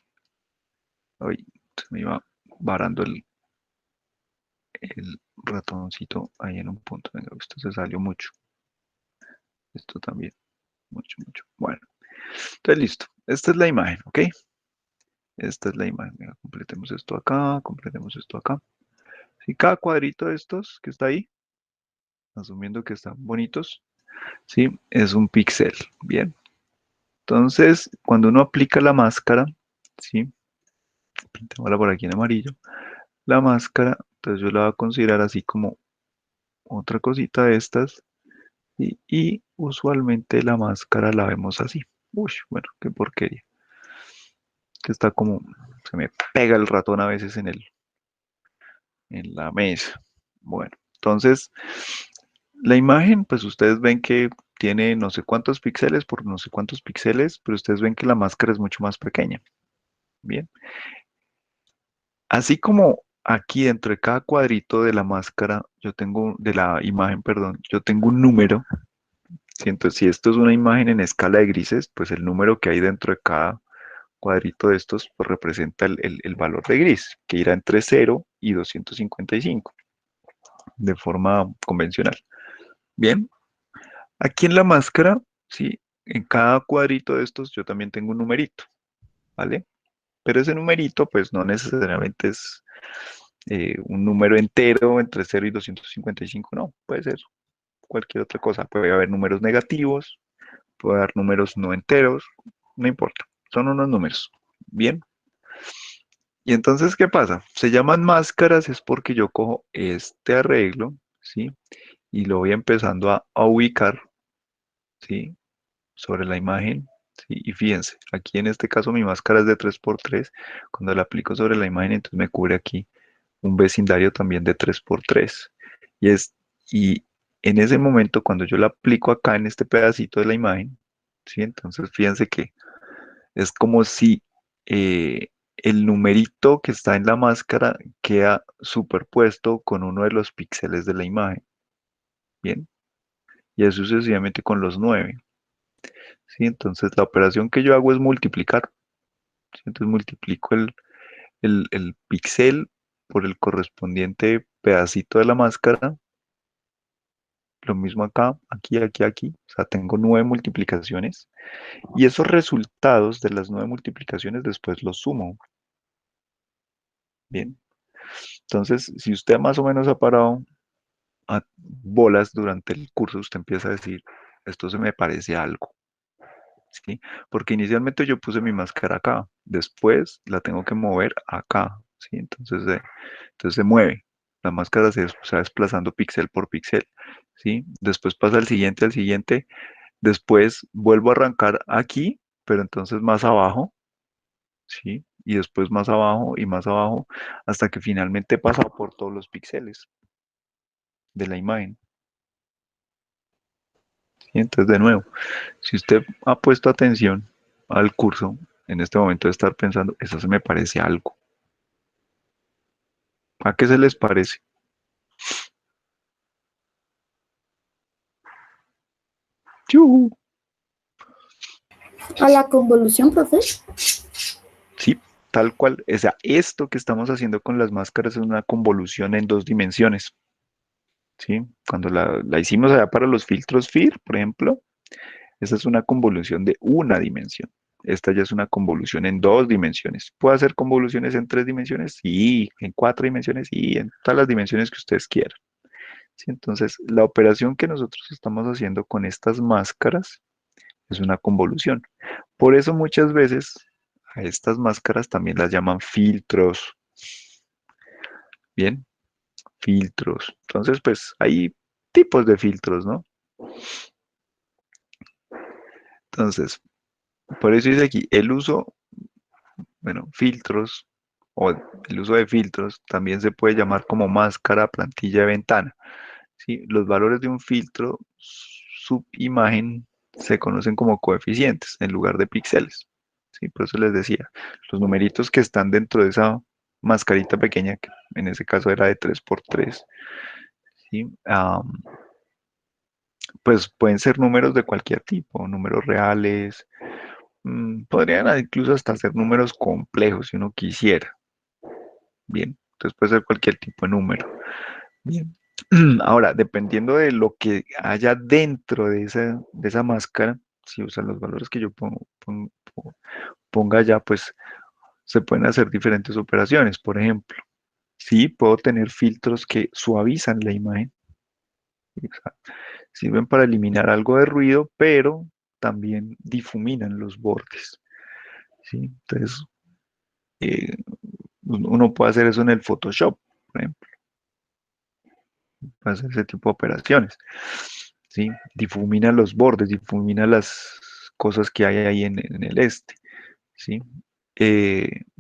Hoy se me iba varando el ratoncito ahí en un punto. Venga, esto se salió mucho. Esto también, mucho, mucho. Bueno, entonces listo. Esta es la imagen, ¿ok? Esta es la imagen. Venga, completemos esto acá. Si cada cuadrito de estos que está ahí, asumiendo que están bonitos, ¿sí? Es un píxel. Bien. Entonces, cuando uno aplica la máscara, ¿sí? Pintémosla por aquí en amarillo. La máscara, entonces yo la voy a considerar así como otra cosita de estas. Y usualmente la máscara la vemos así. Uy, bueno, qué porquería. Que está como, se me pega el ratón a veces en la mesa. Bueno, entonces, la imagen, pues ustedes ven que tiene no sé cuántos píxeles por no sé cuántos píxeles, pero ustedes ven que la máscara es mucho más pequeña. Bien. Así como aquí dentro de cada cuadrito de la máscara, yo tengo, de la imagen, perdón, yo tengo un número. Si esto es una imagen en escala de grises, pues el número que hay dentro de cada cuadrito de estos pues, representa el valor de gris, que irá entre 0 y 255, de forma convencional. Bien, aquí en la máscara, ¿sí? En cada cuadrito de estos yo también tengo un numerito, ¿vale? Pero ese numerito, pues no necesariamente es un número entero entre 0 y 255, no, puede ser cualquier otra cosa. Puede haber números negativos, puede haber números no enteros, no importa, son unos números. Bien, y entonces, ¿qué pasa? Se llaman máscaras es porque yo cojo este arreglo, ¿sí? Y lo voy empezando a ubicar, ¿sí? Sobre la imagen, ¿sí? Y fíjense, aquí en este caso mi máscara es de 3x3. Cuando la aplico sobre la imagen, entonces me cubre aquí un vecindario también de 3x3. Y, es, y en ese momento, cuando yo la aplico acá en este pedacito de la imagen, ¿sí? Entonces fíjense que es como si el numerito que está en la máscara queda superpuesto con uno de los píxeles de la imagen, ¿bien? Y así sucesivamente con los 9, ¿sí? Entonces la operación que yo hago es multiplicar, ¿sí? Entonces multiplico el píxel por el correspondiente pedacito de la máscara. Lo mismo acá, aquí, aquí, aquí. O sea, tengo 9 multiplicaciones. Y esos resultados de las 9 multiplicaciones después los sumo. Bien. Entonces, si usted más o menos ha parado a bolas durante el curso, usted empieza a decir, esto se me parece a algo. ¿Sí? Porque inicialmente yo puse mi máscara acá. Después la tengo que mover acá. ¿Sí? Entonces se mueve. La máscara se está desplazando píxel por píxel. ¿Sí? Después pasa al siguiente. Después vuelvo a arrancar aquí, pero entonces más abajo, ¿sí? Y después más abajo, hasta que finalmente pasa por todos los píxeles de la imagen. ¿Sí? Entonces, de nuevo, si usted ha puesto atención al curso, en este momento de estar pensando, eso se me parece a algo. ¿A qué se les parece? ¡Yujú! A la convolución, profe. Sí, tal cual. O sea, esto que estamos haciendo con las máscaras es una convolución en 2 dimensiones. ¿Sí? Cuando la hicimos allá para los filtros FIR, por ejemplo, esa es una convolución de una dimensión. Esta ya es una convolución en 2 dimensiones. ¿Puede hacer convoluciones en 3 dimensiones? Sí, en 4 dimensiones, sí, en todas las dimensiones que ustedes quieran. ¿Sí? Entonces, la operación que nosotros estamos haciendo con estas máscaras es una convolución. Por eso muchas veces a estas máscaras también las llaman filtros. Bien, filtros. Entonces, pues hay tipos de filtros, ¿no? Entonces, por eso dice aquí, el uso, bueno, filtros o el uso de filtros también se puede llamar como máscara, plantilla de ventana. ¿Sí? Los valores de un filtro subimagen se conocen como coeficientes en lugar de píxeles. ¿Sí? Por eso les decía, los numeritos que están dentro de esa mascarita pequeña, que en ese caso era de 3x3, ¿sí? Pues pueden ser números de cualquier tipo, números reales, podrían incluso hasta ser números complejos si uno quisiera. Bien, entonces puede ser cualquier tipo de número. Bien. Ahora, dependiendo de lo que haya dentro de esa máscara, si usan los valores que yo ponga allá, pues se pueden hacer diferentes operaciones. Por ejemplo, sí, puedo tener filtros que suavizan la imagen, ¿sí? O sea, sirven para eliminar algo de ruido, pero también difuminan los bordes. ¿Sí? Entonces, eh, uno puede hacer eso en el Photoshop, por ejemplo, para hacer ese tipo de operaciones. ¿Sí? Difumina los bordes, difumina las cosas que hay ahí en el este. ¿Sí?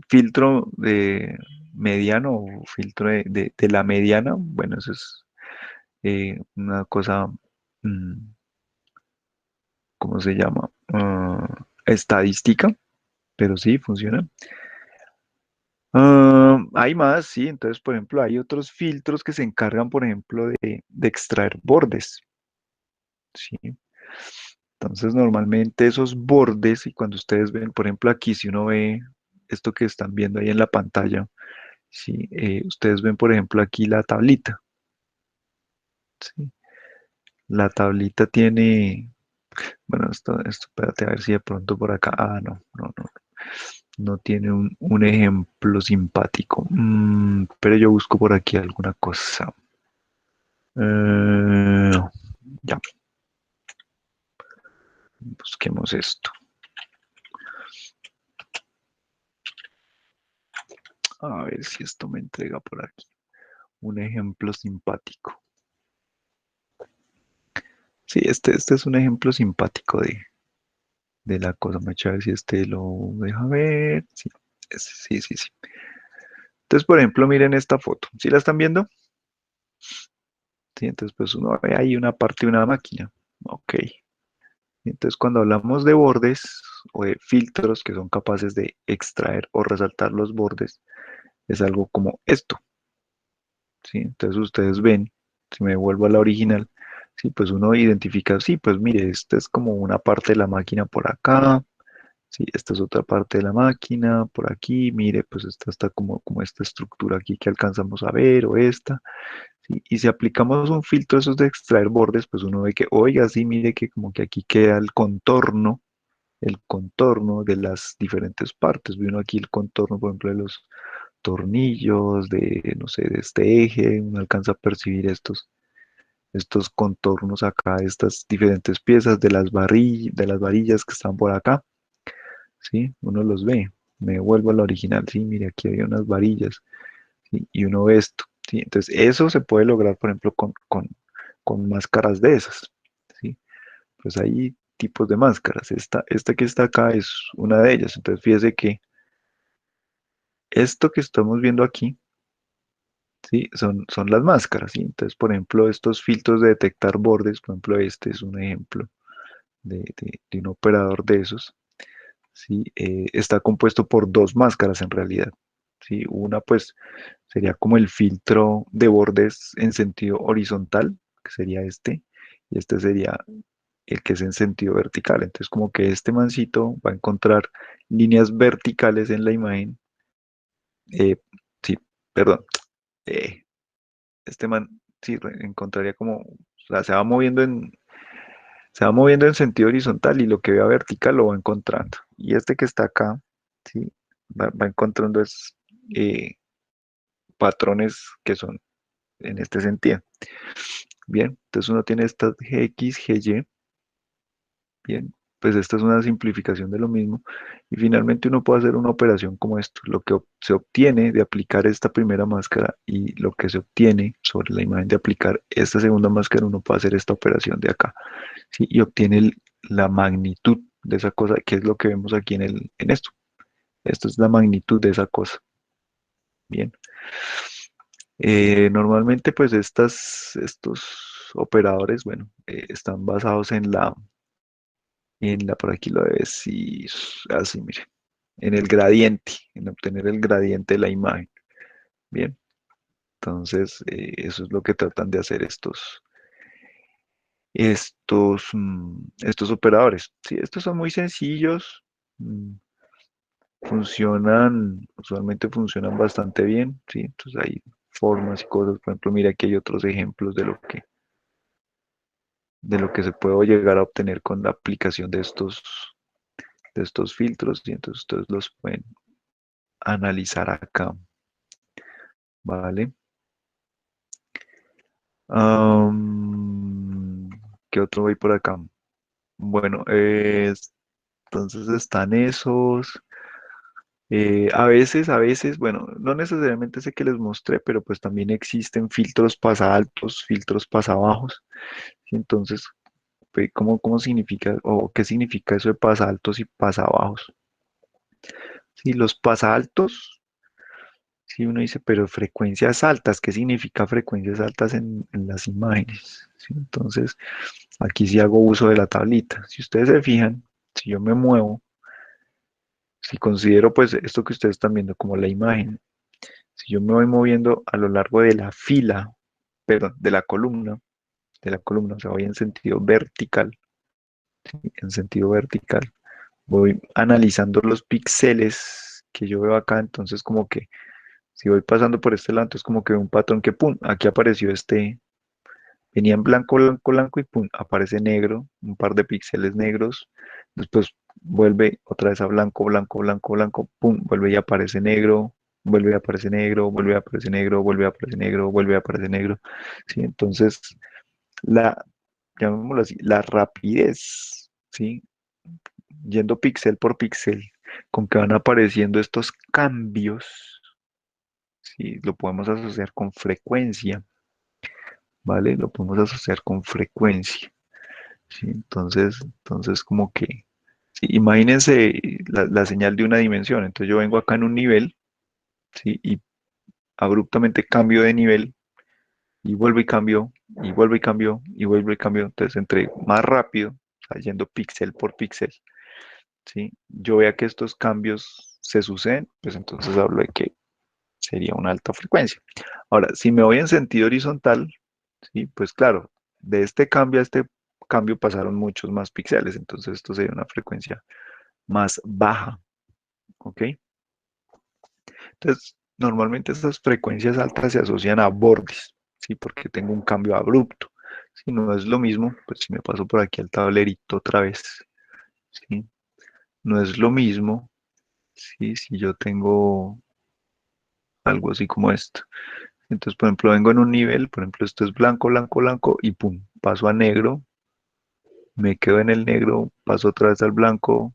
Filtro de mediano o filtro de la mediana, bueno, eso es una cosa, mm, ¿cómo se llama? Estadística, pero sí, funciona. Hay más, sí. Entonces, por ejemplo, hay otros filtros que se encargan, por ejemplo, de extraer bordes. ¿Sí? Entonces, normalmente esos bordes, y cuando ustedes ven, por ejemplo, aquí, si uno ve esto que están viendo ahí en la pantalla, ¿sí? Ustedes ven, por ejemplo, aquí la tablita, ¿sí? La tablita tiene, bueno, esto, espérate a ver si de pronto por acá, no tiene un ejemplo simpático. Pero yo busco por aquí alguna cosa. Eh, ya, busquemos esto. A ver si esto me entrega por aquí un ejemplo simpático. Sí, este es un ejemplo simpático de la cosa. Me a ver si este lo deja ver. Sí, sí. Entonces, por ejemplo, miren esta foto. ¿Sí la están viendo? Sí, entonces, pues uno ve ahí una parte de una máquina. Ok. Entonces, cuando hablamos de bordes o de filtros que son capaces de extraer o resaltar los bordes, es algo como esto. ¿Sí? Entonces, ustedes ven, si me vuelvo a la original, sí, pues uno identifica, sí, pues mire, esta es como una parte de la máquina por acá. Sí, esta es otra parte de la máquina, por aquí, mire, pues esta está como esta estructura aquí que alcanzamos a ver, o esta, ¿sí? Y si aplicamos un filtro esos de extraer bordes, pues uno ve que, oiga, sí, mire que como que aquí queda el contorno de las diferentes partes. Ve uno aquí el contorno, por ejemplo, de los tornillos, de, no sé, de este eje, uno alcanza a percibir estos contornos acá, estas diferentes piezas de las varillas que están por acá. ¿Sí? Uno los ve. Me vuelvo a la original, sí, mire, aquí había unas varillas, ¿sí? Y uno ve esto, ¿sí? Entonces, eso se puede lograr, por ejemplo, con máscaras de esas, ¿sí? Pues hay tipos de máscaras. Esta que está acá es una de ellas. Entonces, fíjese que esto que estamos viendo aquí, ¿sí? Son las máscaras, ¿sí? Entonces, por ejemplo, estos filtros de detectar bordes, por ejemplo, este es un ejemplo de un operador de esos. ¿Sí? Está compuesto por dos máscaras en realidad. ¿Sí? Una pues sería como el filtro de bordes en sentido horizontal, que sería este, y este sería el que es en sentido vertical. Entonces como que este mancito va a encontrar líneas verticales en la imagen. eh, sí, perdón. eh, este man sí encontraría como, o sea, se va moviendo en sentido horizontal y lo que vea vertical lo va encontrando. Y este que está acá, ¿sí? Va encontrando eh, patrones que son en este sentido. Bien, entonces uno tiene estas Gx, Gy, bien, pues esta es una simplificación de lo mismo. Y finalmente uno puede hacer una operación como esto. Lo que se obtiene de aplicar esta primera máscara y lo que se obtiene sobre la imagen de aplicar esta segunda máscara, uno puede hacer esta operación de acá. ¿Sí? Y obtiene la magnitud de esa cosa, que es lo que vemos aquí en esto. Esto es la magnitud de esa cosa. Bien. Normalmente, pues estos operadores, bueno, están basados por aquí lo debe decir, así, mire, en el gradiente, en obtener el gradiente de la imagen. Bien. Entonces, eso es lo que tratan de hacer estos operadores. Sí, estos son muy sencillos. mm, usualmente funcionan bastante bien, ¿sí? Entonces hay formas y cosas, por ejemplo, mira aquí hay otros ejemplos de lo que se puede llegar a obtener con la aplicación de estos filtros, y entonces ustedes los pueden analizar acá, ¿vale? Am, ¿Qué otro voy por acá? Bueno, entonces están esos. A veces, bueno, no necesariamente sé que les mostré, pero pues también existen filtros pasa altos, filtros pasa bajos. Y entonces, ¿cómo significa o qué significa eso de pasa altos y pasa bajos? Sí, los pasa altos, si uno dice, pero frecuencias altas, ¿qué significa frecuencias altas en las imágenes? ¿Sí? Entonces, aquí sí hago uso de la tablita. Si ustedes se fijan, si yo me muevo, si considero pues esto que ustedes están viendo como la imagen, si yo me voy moviendo a lo largo de la fila, perdón, de la columna, o sea, voy en sentido vertical, ¿sí? En sentido vertical. Voy analizando los píxeles que yo veo acá, entonces como que si voy pasando por este lado, entonces como que veo un patrón que, pum, aquí apareció este, venía en blanco, blanco, blanco y pum, aparece negro, un par de píxeles negros, después vuelve otra vez a blanco, blanco, blanco, blanco, pum, vuelve y aparece negro, vuelve y aparece negro, vuelve y aparece negro, vuelve y aparece negro, vuelve y aparece negro, ¿sí? Entonces, la, llamémoslo así, la rapidez, ¿sí? Yendo píxel por píxel, con que van apareciendo estos cambios, ¿sí? Lo podemos asociar con frecuencia, ¿vale? Lo podemos asociar con frecuencia. ¿Sí? Entonces como que, sí, imagínense la señal de una dimensión. Entonces yo vengo acá en un nivel, ¿sí? Y abruptamente cambio de nivel y vuelvo y cambio, y vuelvo y cambio, y vuelvo y cambio. Entonces entre más rápido, o sea, yendo píxel por píxel, ¿sí? Yo vea que estos cambios se suceden, pues entonces hablo de que sería una alta frecuencia. Ahora, si me voy en sentido horizontal, ¿sí? Pues claro, de este cambio a este cambio pasaron muchos más píxeles, entonces esto sería una frecuencia más baja, ¿ok? Entonces, normalmente estas frecuencias altas se asocian a bordes, ¿sí? Porque tengo un cambio abrupto. Si no es lo mismo, pues si me paso por aquí al tablerito otra vez, ¿sí? No es lo mismo, ¿sí? Si yo tengo algo así como esto. Entonces, por ejemplo, vengo en un nivel, por ejemplo, esto es blanco, blanco, blanco, y pum, paso a negro, me quedo en el negro, paso otra vez al blanco,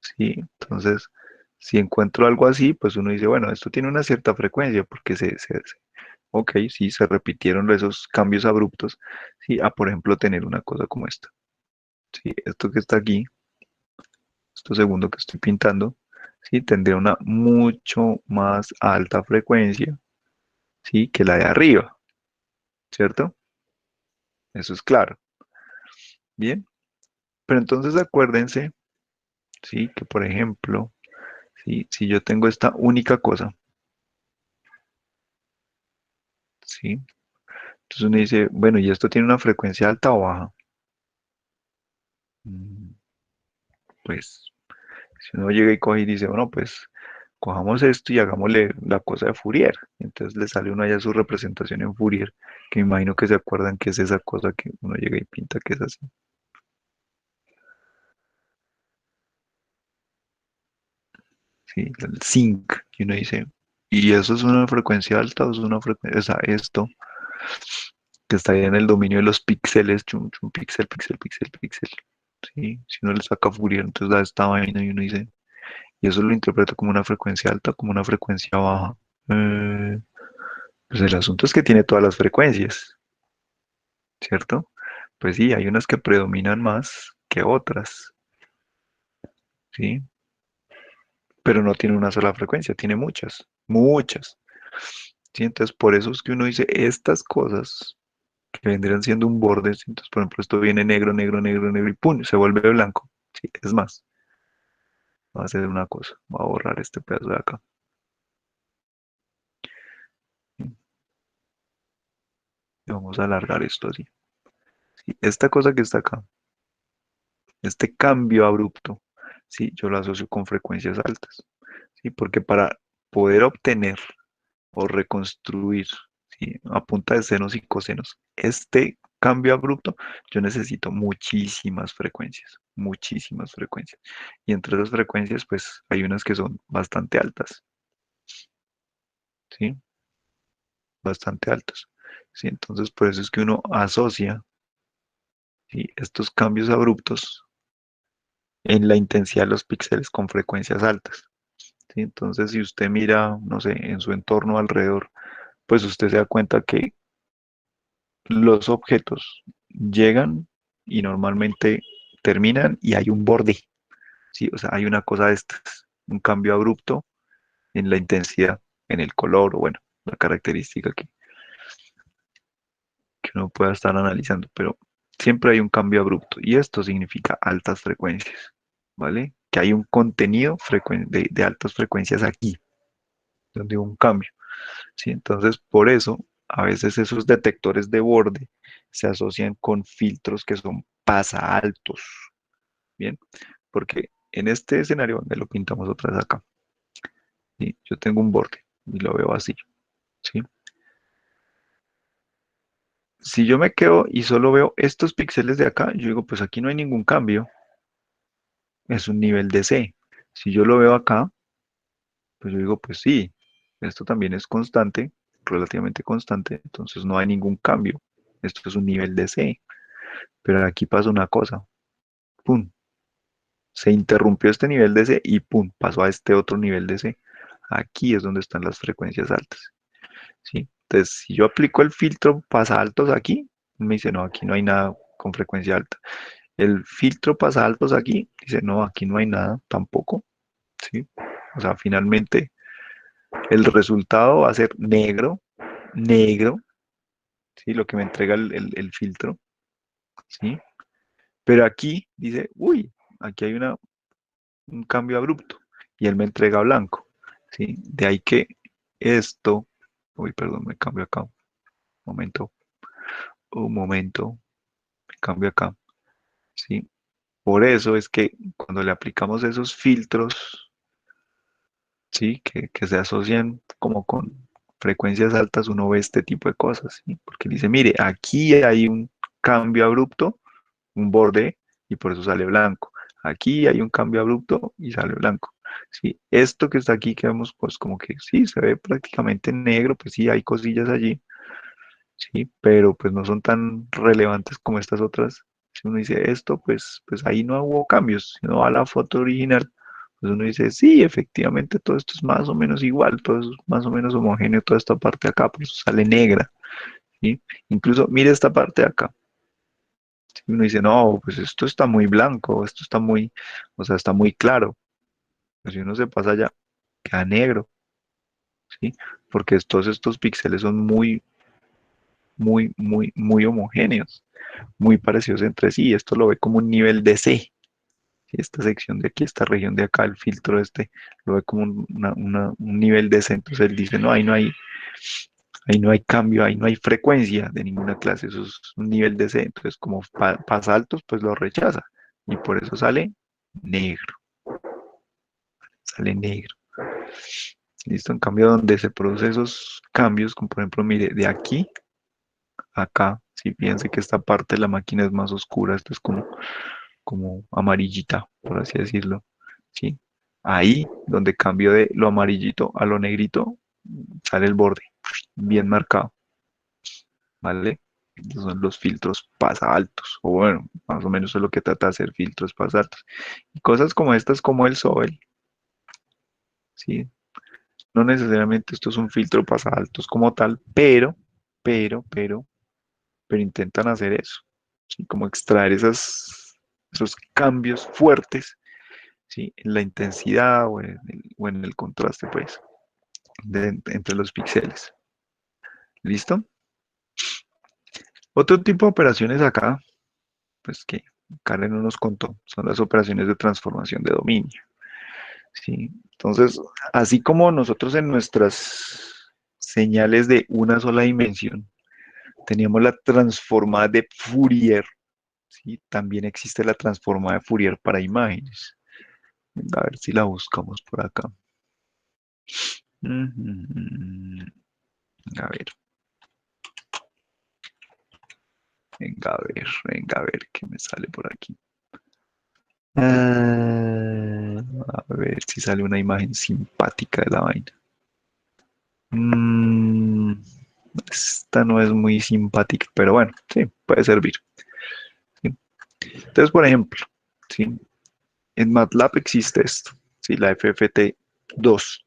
¿sí? Entonces, si encuentro algo así, pues uno dice, bueno, esto tiene una cierta frecuencia, porque ok, sí, se repitieron esos cambios abruptos, sí, a por ejemplo tener una cosa como esta, sí, esto que está aquí, esto segundo que estoy pintando, sí, tendría una mucho más alta frecuencia, sí, que la de arriba, ¿cierto? Eso es claro, bien, pero entonces acuérdense, sí, que por ejemplo, sí, si yo tengo esta única cosa, sí, entonces uno dice, bueno, ¿y esto tiene una frecuencia alta o baja? Mm, Pues si uno llega y coge y dice, bueno, pues cojamos esto y hagámosle la cosa de Fourier. Entonces le sale uno allá su representación en Fourier, que me imagino que se acuerdan que es esa cosa que uno llega y pinta que es así. Sí, el zinc, y uno dice, ¿y eso es una frecuencia alta o es una frecuencia, o sea, esto que está ahí en el dominio de los píxeles, chum, chum, píxel, píxel, píxel, píxel. Sí, si uno le saca Fourier, entonces da esta vaina y uno dice, y eso lo interpreto como una frecuencia alta, como una frecuencia baja. Eh, pues el asunto es que tiene todas las frecuencias, ¿cierto? Pues sí, hay unas que predominan más que otras, ¿sí? Pero no tiene una sola frecuencia, tiene muchas, muchas. ¿Sí? Entonces, por eso es que uno dice estas cosas que vendrían siendo un borde. ¿Sí? Entonces, por ejemplo, esto viene negro, negro, negro, negro y ¡pum! Se vuelve blanco. ¿Sí? Es más, voy a hacer una cosa, voy a borrar este pedazo de acá. ¿Sí? Y vamos a alargar esto así. ¿Sí? Esta cosa que está acá, este cambio abrupto, ¿sí? Yo lo asocio con frecuencias altas. ¿Sí? Porque para poder obtener o reconstruir, ¿sí? A punta de senos y cosenos este cambio abrupto, yo necesito muchísimas frecuencias, muchísimas frecuencias. Y entre esas frecuencias, pues hay unas que son bastante altas, ¿sí? Bastante altas. ¿Sí? Entonces, por eso es que uno asocia, ¿sí? Estos cambios abruptos en la intensidad de los píxeles con frecuencias altas. ¿Sí? Entonces, si usted mira, no sé, en su entorno alrededor, pues usted se da cuenta que los objetos llegan y normalmente terminan y hay un borde, ¿sí? O sea, hay una cosa de estas, un cambio abrupto en la intensidad, en el color o bueno, la característica que uno pueda estar analizando, pero siempre hay un cambio abrupto y esto significa altas frecuencias, ¿vale? Que hay un contenido de altas frecuencias aquí, donde hubo un cambio, ¿sí? Entonces, por eso, a veces esos detectores de borde se asocian con filtros que son pasa altos, Bien, porque en este escenario, me lo pintamos otra vez acá, ¿sí? Yo tengo un borde y lo veo así, ¿sí? Si yo me quedo y solo veo estos píxeles de acá, yo digo, pues aquí no hay ningún cambio, es un nivel de C. Si yo lo veo acá, pues yo digo, pues sí, esto también es constante, relativamente constante, entonces no hay ningún cambio. Esto es un nivel de C. Pero aquí pasa una cosa, pum, se interrumpió este nivel de C y pum, pasó a este otro nivel de C. Aquí es donde están las frecuencias altas, ¿sí? Entonces, si yo aplico el filtro pasa altos aquí, me dice, no, aquí no hay nada con frecuencia alta. El filtro pasa altos aquí, dice, no, aquí no hay nada tampoco, ¿sí? O sea, finalmente el resultado va a ser negro, negro, ¿sí? Lo que me entrega el filtro, ¿sí? Pero aquí dice, uy, aquí hay un cambio abrupto y él me entrega blanco, ¿sí? De ahí que esto, uy, perdón, me cambio acá, momento, un momento, me cambio acá, ¿sí? Por eso es que cuando le aplicamos esos filtros, ¿sí? Que se asocian como con frecuencias altas, uno ve este tipo de cosas, ¿sí? Porque dice, mire, aquí hay un cambio abrupto, un borde, y por eso sale blanco. Aquí hay un cambio abrupto y sale blanco. Sí, esto que está aquí, que vemos, pues como que sí, se ve prácticamente negro, pues sí, hay cosillas allí, sí, pero pues no son tan relevantes como estas otras. Si uno dice esto, pues ahí no hubo cambios. Si uno va a la foto original, pues uno dice, sí, efectivamente todo esto es más o menos igual, todo es más o menos homogéneo, toda esta parte de acá, por eso sale negra, ¿sí? Incluso mire esta parte de acá. Si uno dice, no, pues esto está muy blanco, esto está muy, o sea, está muy claro. Pues si uno se pasa allá, queda negro, ¿sí? Porque todos estos píxeles son muy, muy, muy, muy homogéneos, muy parecidos entre sí. Esto lo ve como un nivel de C. ¿Sí? Esta sección de aquí, esta región de acá, el filtro este, lo ve como un nivel de C. Entonces él dice, no, ahí no hay cambio, ahí no hay frecuencia de ninguna clase, eso es un nivel de C. Entonces, como pasa altos, pues lo rechaza. Y por eso negro, sale negro. ¿Listo? En cambio, donde se producen esos cambios, como por ejemplo, mire, de aquí a acá, si fíjense que esta parte de la máquina es más oscura, esto es como amarillita, por así decirlo, ¿sí? Ahí, donde cambio de lo amarillito a lo negrito, sale el borde, bien marcado, ¿vale? Estos son los filtros pasa altos, o bueno, más o menos es lo que trata de hacer filtros pasa altos. Y cosas como estas, como el Sobel, ¿sí? No necesariamente esto es un filtro pasa altos como tal, pero, pero intentan hacer eso, ¿sí? Como extraer esos cambios fuertes, ¿sí? En la intensidad o en el contraste, pues, entre los píxeles. ¿Listo? Otro tipo de operaciones acá, pues que Karen no nos contó, son las operaciones de transformación de dominio, ¿sí? Entonces, así como nosotros en nuestras señales de una sola dimensión teníamos la transformada de Fourier, ¿sí? También existe la transformada de Fourier para imágenes. A ver si la buscamos por acá. Ujú. A ver, venga a ver qué me sale por aquí. A ver si sale una imagen simpática de la vaina. Mm, esta no es muy simpática, pero bueno, sí, puede servir. ¿Sí? Entonces, por ejemplo, ¿sí? En MATLAB existe esto, ¿sí? La FFT2,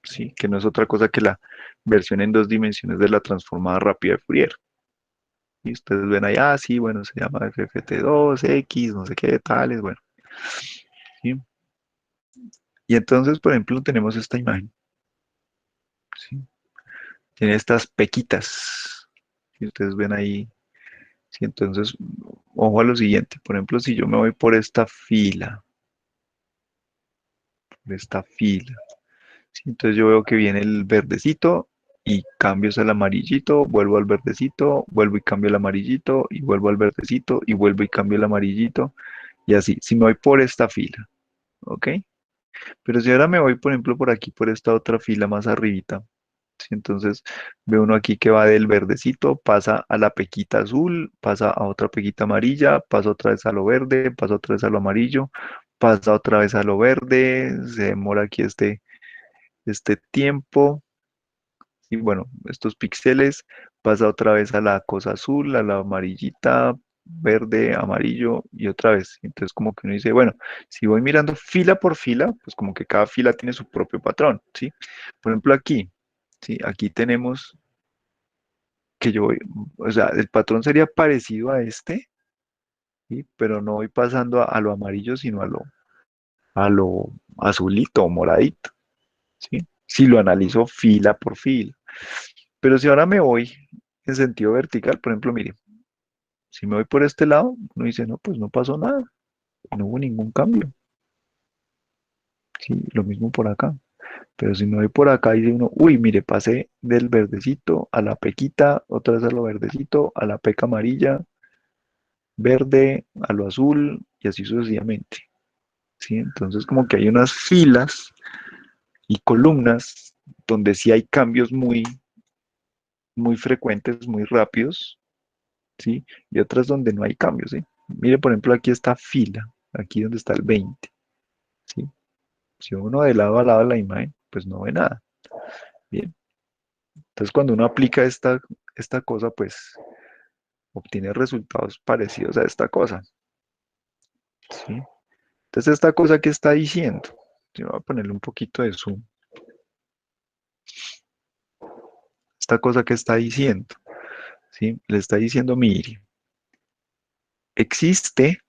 ¿sí? Que no es otra cosa que la versión en dos dimensiones de la transformada rápida de Fourier. Y ustedes ven ahí, ah, sí, bueno, se llama FFT2, X, no sé qué, tales, bueno, ¿sí? Y entonces, por ejemplo, tenemos esta imagen, ¿sí? Tiene estas pequitas, y ustedes ven ahí, ¿sí? Entonces, ojo a lo siguiente, por ejemplo, si yo me voy por esta fila, ¿sí? Entonces yo veo que viene el verdecito y cambio al amarillito, vuelvo al verdecito, vuelvo y cambio el amarillito y vuelvo al verdecito y vuelvo y cambio el amarillito Y así, si me voy por esta fila, ¿ok? Pero si ahora me voy, por ejemplo, por aquí, por esta otra fila más arribita, ¿sí? Entonces ve uno aquí que va del verdecito, pasa a la pequita azul, pasa a otra pequita amarilla, pasa otra vez a lo verde, pasa otra vez a lo amarillo, pasa otra vez a lo verde, se demora aquí este tiempo, y bueno, estos píxeles, pasa otra vez a la cosa azul, a la amarillita, verde, amarillo y otra vez. Entonces como que uno dice, bueno, si voy mirando fila por fila, pues como que cada fila tiene su propio patrón, ¿sí? Por ejemplo aquí, ¿sí? Aquí tenemos que yo voy, o sea, el patrón sería parecido a este, ¿sí? Pero no voy pasando a lo amarillo, sino a lo azulito o moradito, ¿sí? Si lo analizo fila por fila. Pero si ahora me voy en sentido vertical, por ejemplo, mire, si me voy por este lado, uno dice, no, pues no pasó nada, no hubo ningún cambio. Sí, lo mismo por acá. Pero si me voy por acá, dice uno, uy, mire, pasé del verdecito a la pequita, otra vez a lo verdecito, a la peca amarilla, verde, a lo azul y así sucesivamente. ¿Sí? Entonces como que hay unas filas y columnas donde sí hay cambios muy frecuentes, muy rápidos, ¿sí? Y otras donde no hay cambios, ¿sí? Mire, por ejemplo, aquí está fila, aquí donde está el 20, ¿sí? Si uno de lado a lado de la imagen, pues no ve nada. Bien. Entonces, cuando uno aplica esta cosa, pues obtiene resultados parecidos a esta cosa, ¿sí? Entonces, esta cosa que está diciendo, yo voy a ponerle un poquito de zoom, esta cosa que está diciendo, ¿sí? Le está diciendo, mire, existe,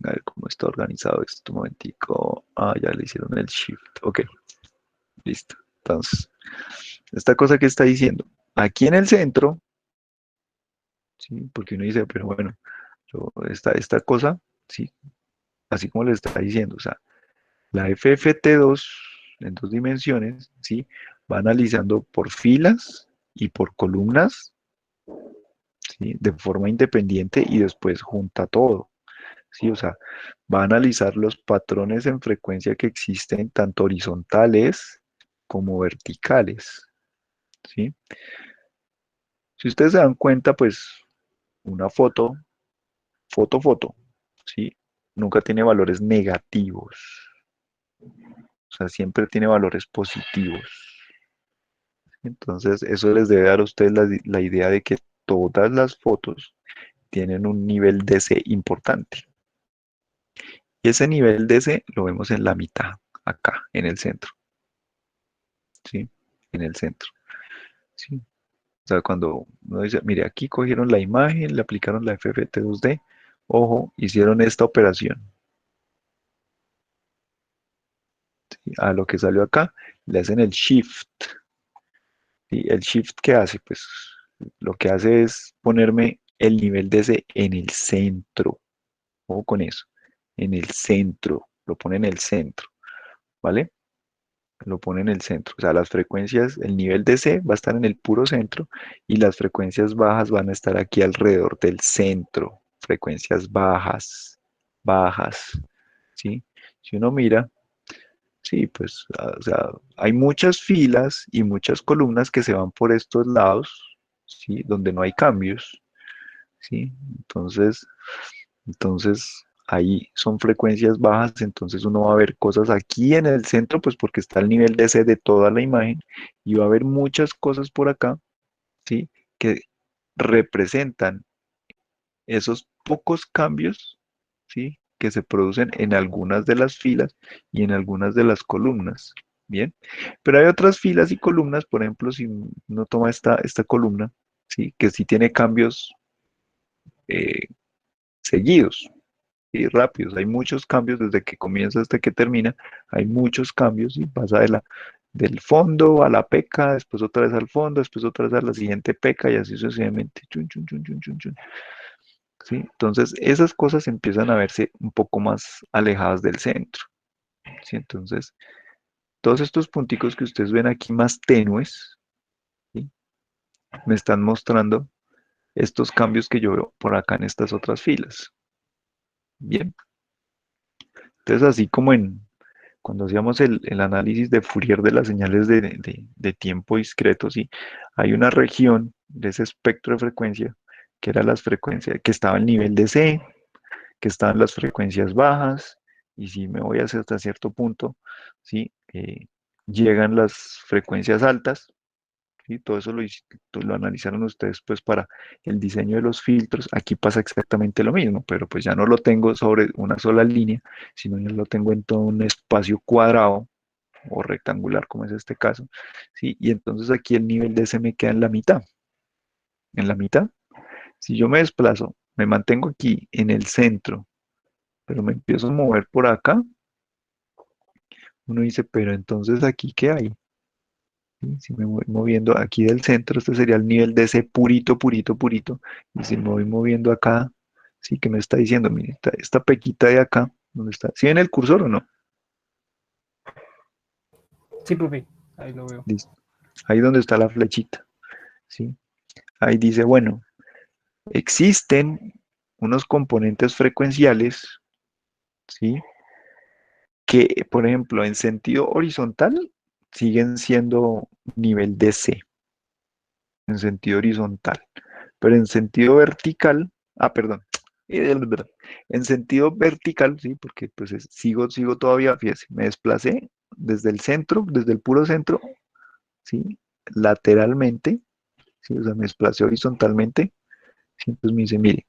a ver cómo está organizado esto, un momentico, ya le hicieron el shift, ok, listo. Entonces, esta cosa que está diciendo, aquí en el centro, ¿sí? Porque uno dice, pero bueno, esta cosa, ¿sí? Así como le está diciendo, o sea, la FFT2 en dos dimensiones, ¿sí? Va analizando por filas y por columnas, ¿sí? De forma independiente y después junta todo, ¿sí? O sea, va a analizar los patrones en frecuencia que existen tanto horizontales como verticales, ¿sí? Si ustedes se dan cuenta, pues una foto, ¿sí? Nunca tiene valores negativos, o sea, siempre tiene valores positivos. Entonces, eso les debe dar a ustedes la idea de que todas las fotos tienen un nivel de C importante. Y ese nivel de C lo vemos en la mitad, acá, en el centro, ¿sí? En el centro, ¿sí? O sea, cuando uno dice, mire, aquí cogieron la imagen, le aplicaron la FFT2D, ojo, hicieron esta operación, ¿sí? A lo que salió acá, le hacen el shift. ¿Y el shift qué hace? Pues lo que hace es ponerme el nivel de C en el centro. Ojo con eso. En el centro. Lo pone en el centro. ¿Vale? Lo pone en el centro. O sea, las frecuencias, el nivel de C va a estar en el puro centro y las frecuencias bajas van a estar aquí alrededor del centro. Frecuencias bajas, bajas. ¿Sí? Si uno mira, sí, pues, o sea, hay muchas filas y muchas columnas que se van por estos lados, ¿sí? Donde no hay cambios, ¿sí? Entonces, ahí son frecuencias bajas, entonces uno va a ver cosas aquí en el centro, pues porque está el nivel de C de toda la imagen, y va a ver muchas cosas por acá, ¿sí? Que representan esos pocos cambios, ¿sí? Que se producen en algunas de las filas y en algunas de las columnas, ¿bien? Pero hay otras filas y columnas, por ejemplo, si uno toma esta columna, ¿sí? Que sí tiene cambios eh, seguidos y rápidos. Hay muchos cambios desde que comienza hasta que termina. Hay muchos cambios y pasa del fondo a la peca, después otra vez al fondo, después otra vez a la siguiente peca y así sucesivamente. Chun, chun, chun, chun, chun, chun. ¿Sí? Entonces, esas cosas empiezan a verse un poco más alejadas del centro. ¿Sí? Entonces, todos estos punticos que ustedes ven aquí más tenues, ¿sí? Me están mostrando estos cambios que yo veo por acá en estas otras filas. Bien, entonces así como cuando hacíamos el análisis de Fourier de las señales de tiempo discreto, ¿sí? Hay una región de ese espectro de frecuencia que era las frecuencias, que estaba al nivel de C, que estaban las frecuencias bajas, y si me voy hacia hasta cierto punto, ¿sí? Llegan las frecuencias altas, ¿sí? Todo eso lo analizaron ustedes pues para el diseño de los filtros. Aquí pasa exactamente lo mismo, pero pues ya no lo tengo sobre una sola línea, sino ya lo tengo en todo un espacio cuadrado o rectangular, como es este caso, ¿sí? Y entonces aquí el nivel de ese me queda en la mitad. En la mitad, si yo me desplazo, me mantengo aquí en el centro, pero me empiezo a mover por acá, uno dice, pero entonces aquí, ¿qué hay? ¿Sí? Si me voy moviendo aquí del centro, este sería el nivel de ese purito, purito, purito. Y si me voy moviendo acá, sí que me está diciendo, mire, esta pequita de acá, ¿dónde está? ¿Sí en el cursor o no? Sí, profe, ahí lo veo. Listo. Ahí donde está la flechita, ¿sí? Ahí dice, bueno, existen unos componentes frecuenciales, ¿sí? Que, por ejemplo, en sentido horizontal siguen siendo nivel de C, en sentido horizontal, pero en sentido vertical, perdón, en sentido vertical, sí, porque pues sigo todavía, fíjese, me desplacé desde el centro, desde el puro centro, sí, lateralmente, sí, o sea, me desplacé horizontalmente, sí, entonces me dice, mire,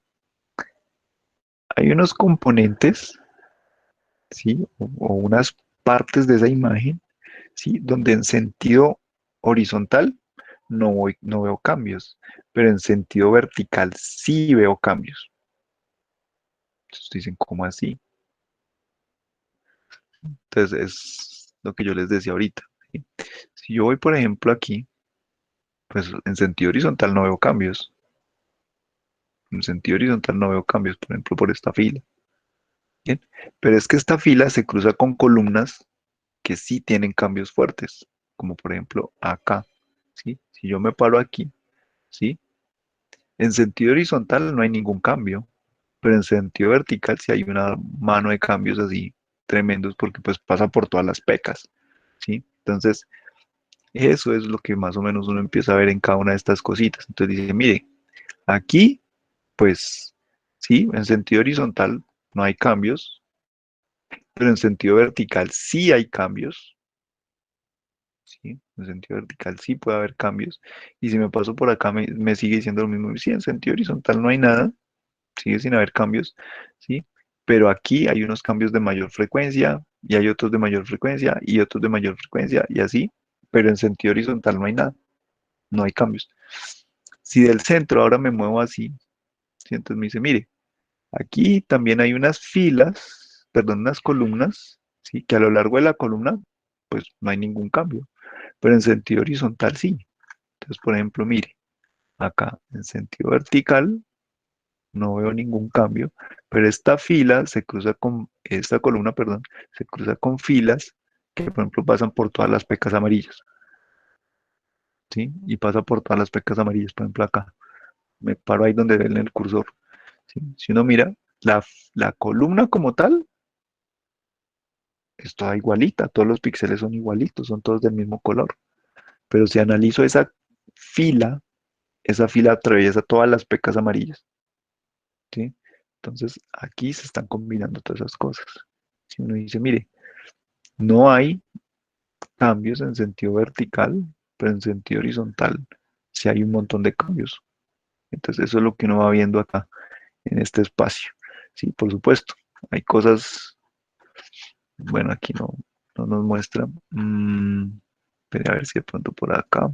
hay unos componentes, sí, o unas partes de esa imagen, sí, donde en sentido horizontal no veo cambios, pero en sentido vertical sí veo cambios. Entonces dicen, ¿cómo así? Entonces es lo que yo les decía ahorita, ¿sí? Si yo voy, por ejemplo, aquí, pues en sentido horizontal no veo cambios. En sentido horizontal no veo cambios, por ejemplo, por esta fila. ¿Bien? Pero es que esta fila se cruza con columnas que sí tienen cambios fuertes, como por ejemplo acá, ¿sí? Si yo me paro aquí, ¿sí? En sentido horizontal no hay ningún cambio, pero en sentido vertical sí hay una mano de cambios así tremendos porque pues pasa por todas las pecas, ¿sí? Entonces, eso es lo que más o menos uno empieza a ver en cada una de estas cositas. Entonces dice, mire, aquí, pues, sí, en sentido horizontal no hay cambios, pero en sentido vertical sí hay cambios, ¿sí? En sentido vertical sí puede haber cambios. Y si me paso por acá, me sigue diciendo lo mismo. Sí, en sentido horizontal no hay nada, sigue sin haber cambios, ¿sí? Pero aquí hay unos cambios de mayor frecuencia y hay otros de mayor frecuencia y otros de mayor frecuencia y así, pero en sentido horizontal no hay nada, no hay cambios. Si del centro ahora me muevo así, ¿sí? Entonces me dice, mire, aquí también hay unas filas, perdón, unas columnas, ¿sí? Que a lo largo de la columna, pues no hay ningún cambio, pero en sentido horizontal sí. Entonces, por ejemplo, mire, acá en sentido vertical no veo ningún cambio, pero esta fila se cruza con, esta columna, perdón, se cruza con filas que, por ejemplo, pasan por todas las pecas amarillas, ¿sí? Y pasa por todas las pecas amarillas, por ejemplo, acá. Me paro ahí donde ven el cursor, ¿sí? Si uno mira, la columna como tal es toda igualita, todos los píxeles son igualitos, son todos del mismo color. Pero si analizo esa fila atraviesa todas las pecas amarillas, ¿sí? Entonces, aquí se están combinando todas esas cosas. Si uno dice, mire, no hay cambios en sentido vertical, pero en sentido horizontal sí hay un montón de cambios. Entonces eso es lo que uno va viendo acá en este espacio. Sí, por supuesto, hay cosas, bueno, aquí no nos muestra. Espere a ver si de pronto por acá.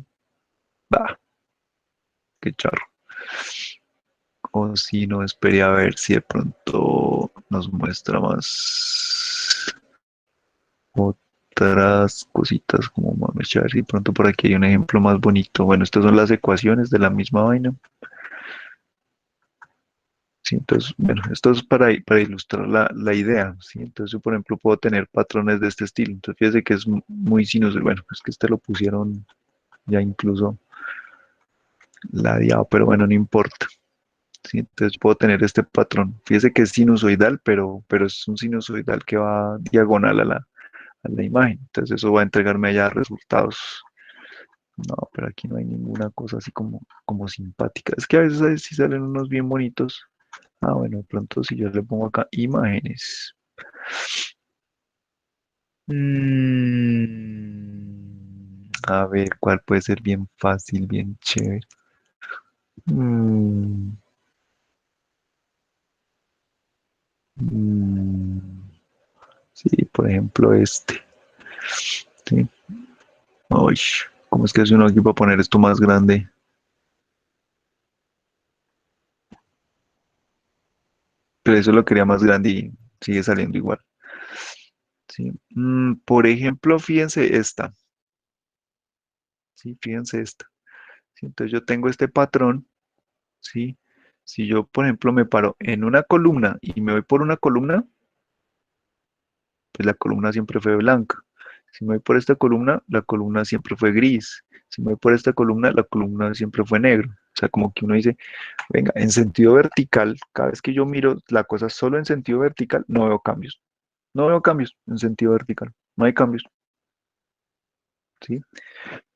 Va, qué charro. O si no, espere a ver si de pronto nos muestra más otras cositas como vamos a ver si pronto por aquí hay un ejemplo más bonito. Bueno, estas son las ecuaciones de la misma vaina. Sí, entonces, bueno, esto es para ilustrar la idea, ¿sí? Entonces, yo, por ejemplo, puedo tener patrones de este estilo. Entonces, fíjese que es muy sinusoidal. Bueno, es que este lo pusieron ya incluso ladeado, pero bueno, no importa. ¿sí? Entonces puedo tener este patrón. Fíjese que es sinusoidal, pero es un sinusoidal que va diagonal a la imagen. Entonces eso va a entregarme allá resultados. No, pero aquí no hay ninguna cosa así como simpática. Es que a veces ahí sí salen unos bien bonitos. Ah, bueno, de pronto si yo le pongo acá imágenes. A ver, ¿cuál puede ser bien fácil, bien chévere? Mm, mm, sí, por ejemplo este. Sí. Uy, ¿cómo es que hace uno aquí para poner esto más grande? Pero eso lo quería más grande y sigue saliendo igual. Sí. Por ejemplo, fíjense esta. Sí, fíjense esta. Sí, entonces yo tengo este patrón. Sí. Si yo, por ejemplo, me paro en una columna y me voy por una columna, pues la columna siempre fue blanca. Si me voy por esta columna, la columna siempre fue gris. Si me voy por esta columna, la columna siempre fue negro. O sea, como que uno dice, venga, en sentido vertical, cada vez que yo miro la cosa solo en sentido vertical, no veo cambios. No veo cambios en sentido vertical. No hay cambios, ¿sí?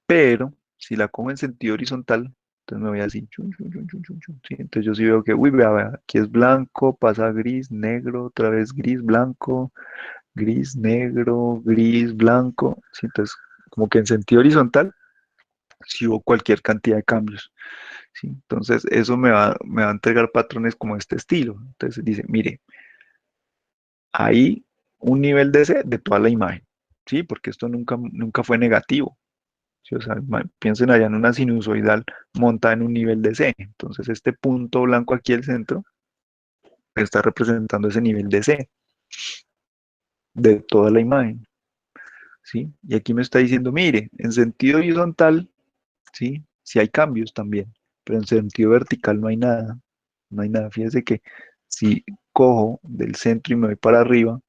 Pero si la cojo en sentido horizontal, entonces me voy así, chun, chun, chun, chun, chun, chun, ¿sí? Entonces yo sí veo que, uy, vea, vea, aquí es blanco, pasa a gris, negro, otra vez gris, blanco, gris, negro, gris, blanco, ¿sí? Entonces, como que en sentido horizontal, si hubo cualquier cantidad de cambios, ¿sí? Entonces, eso me va a entregar patrones como este estilo. Entonces, dice, mire, hay un nivel de C de toda la imagen, ¿sí? Porque esto nunca fue negativo, ¿sí? O sea, piensen allá en una sinusoidal montada en un nivel de C. Entonces, este punto blanco aquí al centro está representando ese nivel de C de toda la imagen, ¿sí? Y aquí me está diciendo, mire, en sentido horizontal, ¿sí? Sí hay cambios también, pero en sentido vertical no hay nada, no hay nada. Fíjese que si cojo del centro y me voy para arriba,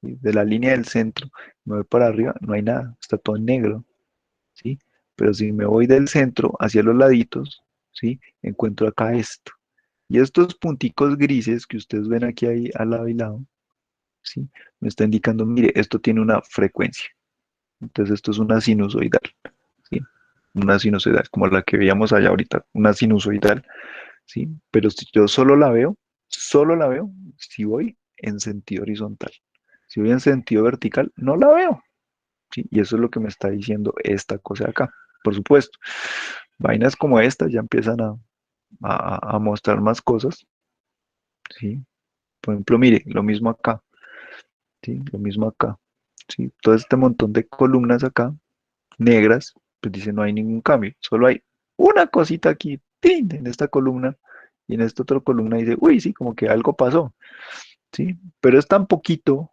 ¿sí? De la línea del centro, me voy para arriba, no hay nada, está todo en negro, ¿sí? Pero si me voy del centro hacia los laditos, ¿sí? Encuentro acá esto. Y estos punticos grises que ustedes ven aquí ahí al lado y lado, ¿sí? Me está indicando, mire, esto tiene una frecuencia. Entonces esto es una sinusoidal, ¿sí? Una sinusoidal, como la que veíamos allá ahorita, una sinusoidal, ¿sí? Pero si yo solo la veo si voy en sentido horizontal. Si voy en sentido vertical, no la veo, ¿sí? Y eso es lo que me está diciendo esta cosa de acá. Por supuesto, vainas como estas ya empiezan a mostrar más cosas, ¿sí? Por ejemplo, mire, lo mismo acá, ¿sí? Lo mismo acá, ¿sí? Todo este montón de columnas acá, negras, pues dice no hay ningún cambio, solo hay una cosita aquí, ¡tin! En esta columna, y en esta otra columna dice, uy, sí, como que algo pasó, ¿sí? Pero es tan poquito,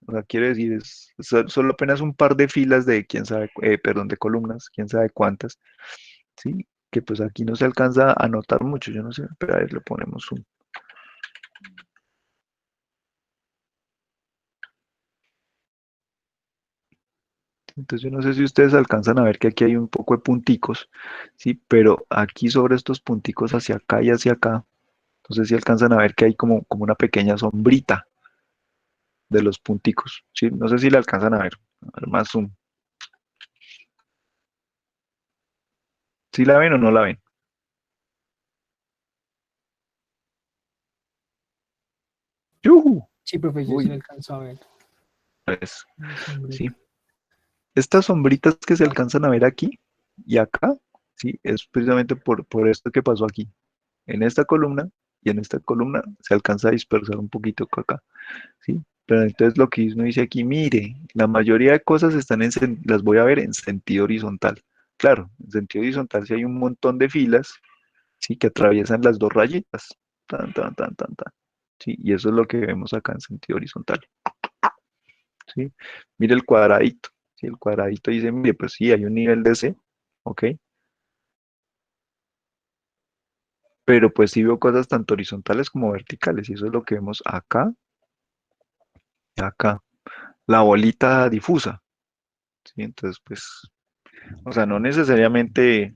o sea, quiere decir, es solo apenas un par de filas de quién sabe, perdón, de columnas, quién sabe cuántas, ¿sí? Que pues aquí no se alcanza a notar mucho, yo no sé, pero a ver, le ponemos un. Entonces yo no sé si ustedes alcanzan a ver que aquí hay un poco de punticos, ¿sí? Pero aquí sobre estos punticos hacia acá y hacia acá, entonces si alcanzan a ver que hay como una pequeña sombrita de los punticos, ¿sí? No sé si la alcanzan a ver más zoom. ¿Sí la ven o no la ven? ¡Yujú! Sí, profe, yo sí Uy, lo alcanzo a ver. pues, La sí. sombrita. Estas sombritas que se alcanzan a ver aquí y acá, ¿sí? Es precisamente por esto que pasó aquí. En esta columna y en esta columna se alcanza a dispersar un poquito acá, ¿sí? Pero entonces lo que uno dice aquí, mire, la mayoría de cosas están las voy a ver en sentido horizontal. Claro, en sentido horizontal si hay un montón de filas, ¿sí? Que atraviesan las dos rayitas. Tan, tan, tan, tan, tan. ¿Sí? Y eso es lo que vemos acá en sentido horizontal. ¿Sí? Mire el cuadradito. ¿Sí? El cuadradito dice, mire, pues sí, hay un nivel de C, ¿ok? Pero pues sí veo cosas tanto horizontales como verticales, y eso es lo que vemos acá y acá. La bolita difusa, ¿sí? Entonces, pues, o sea, no necesariamente,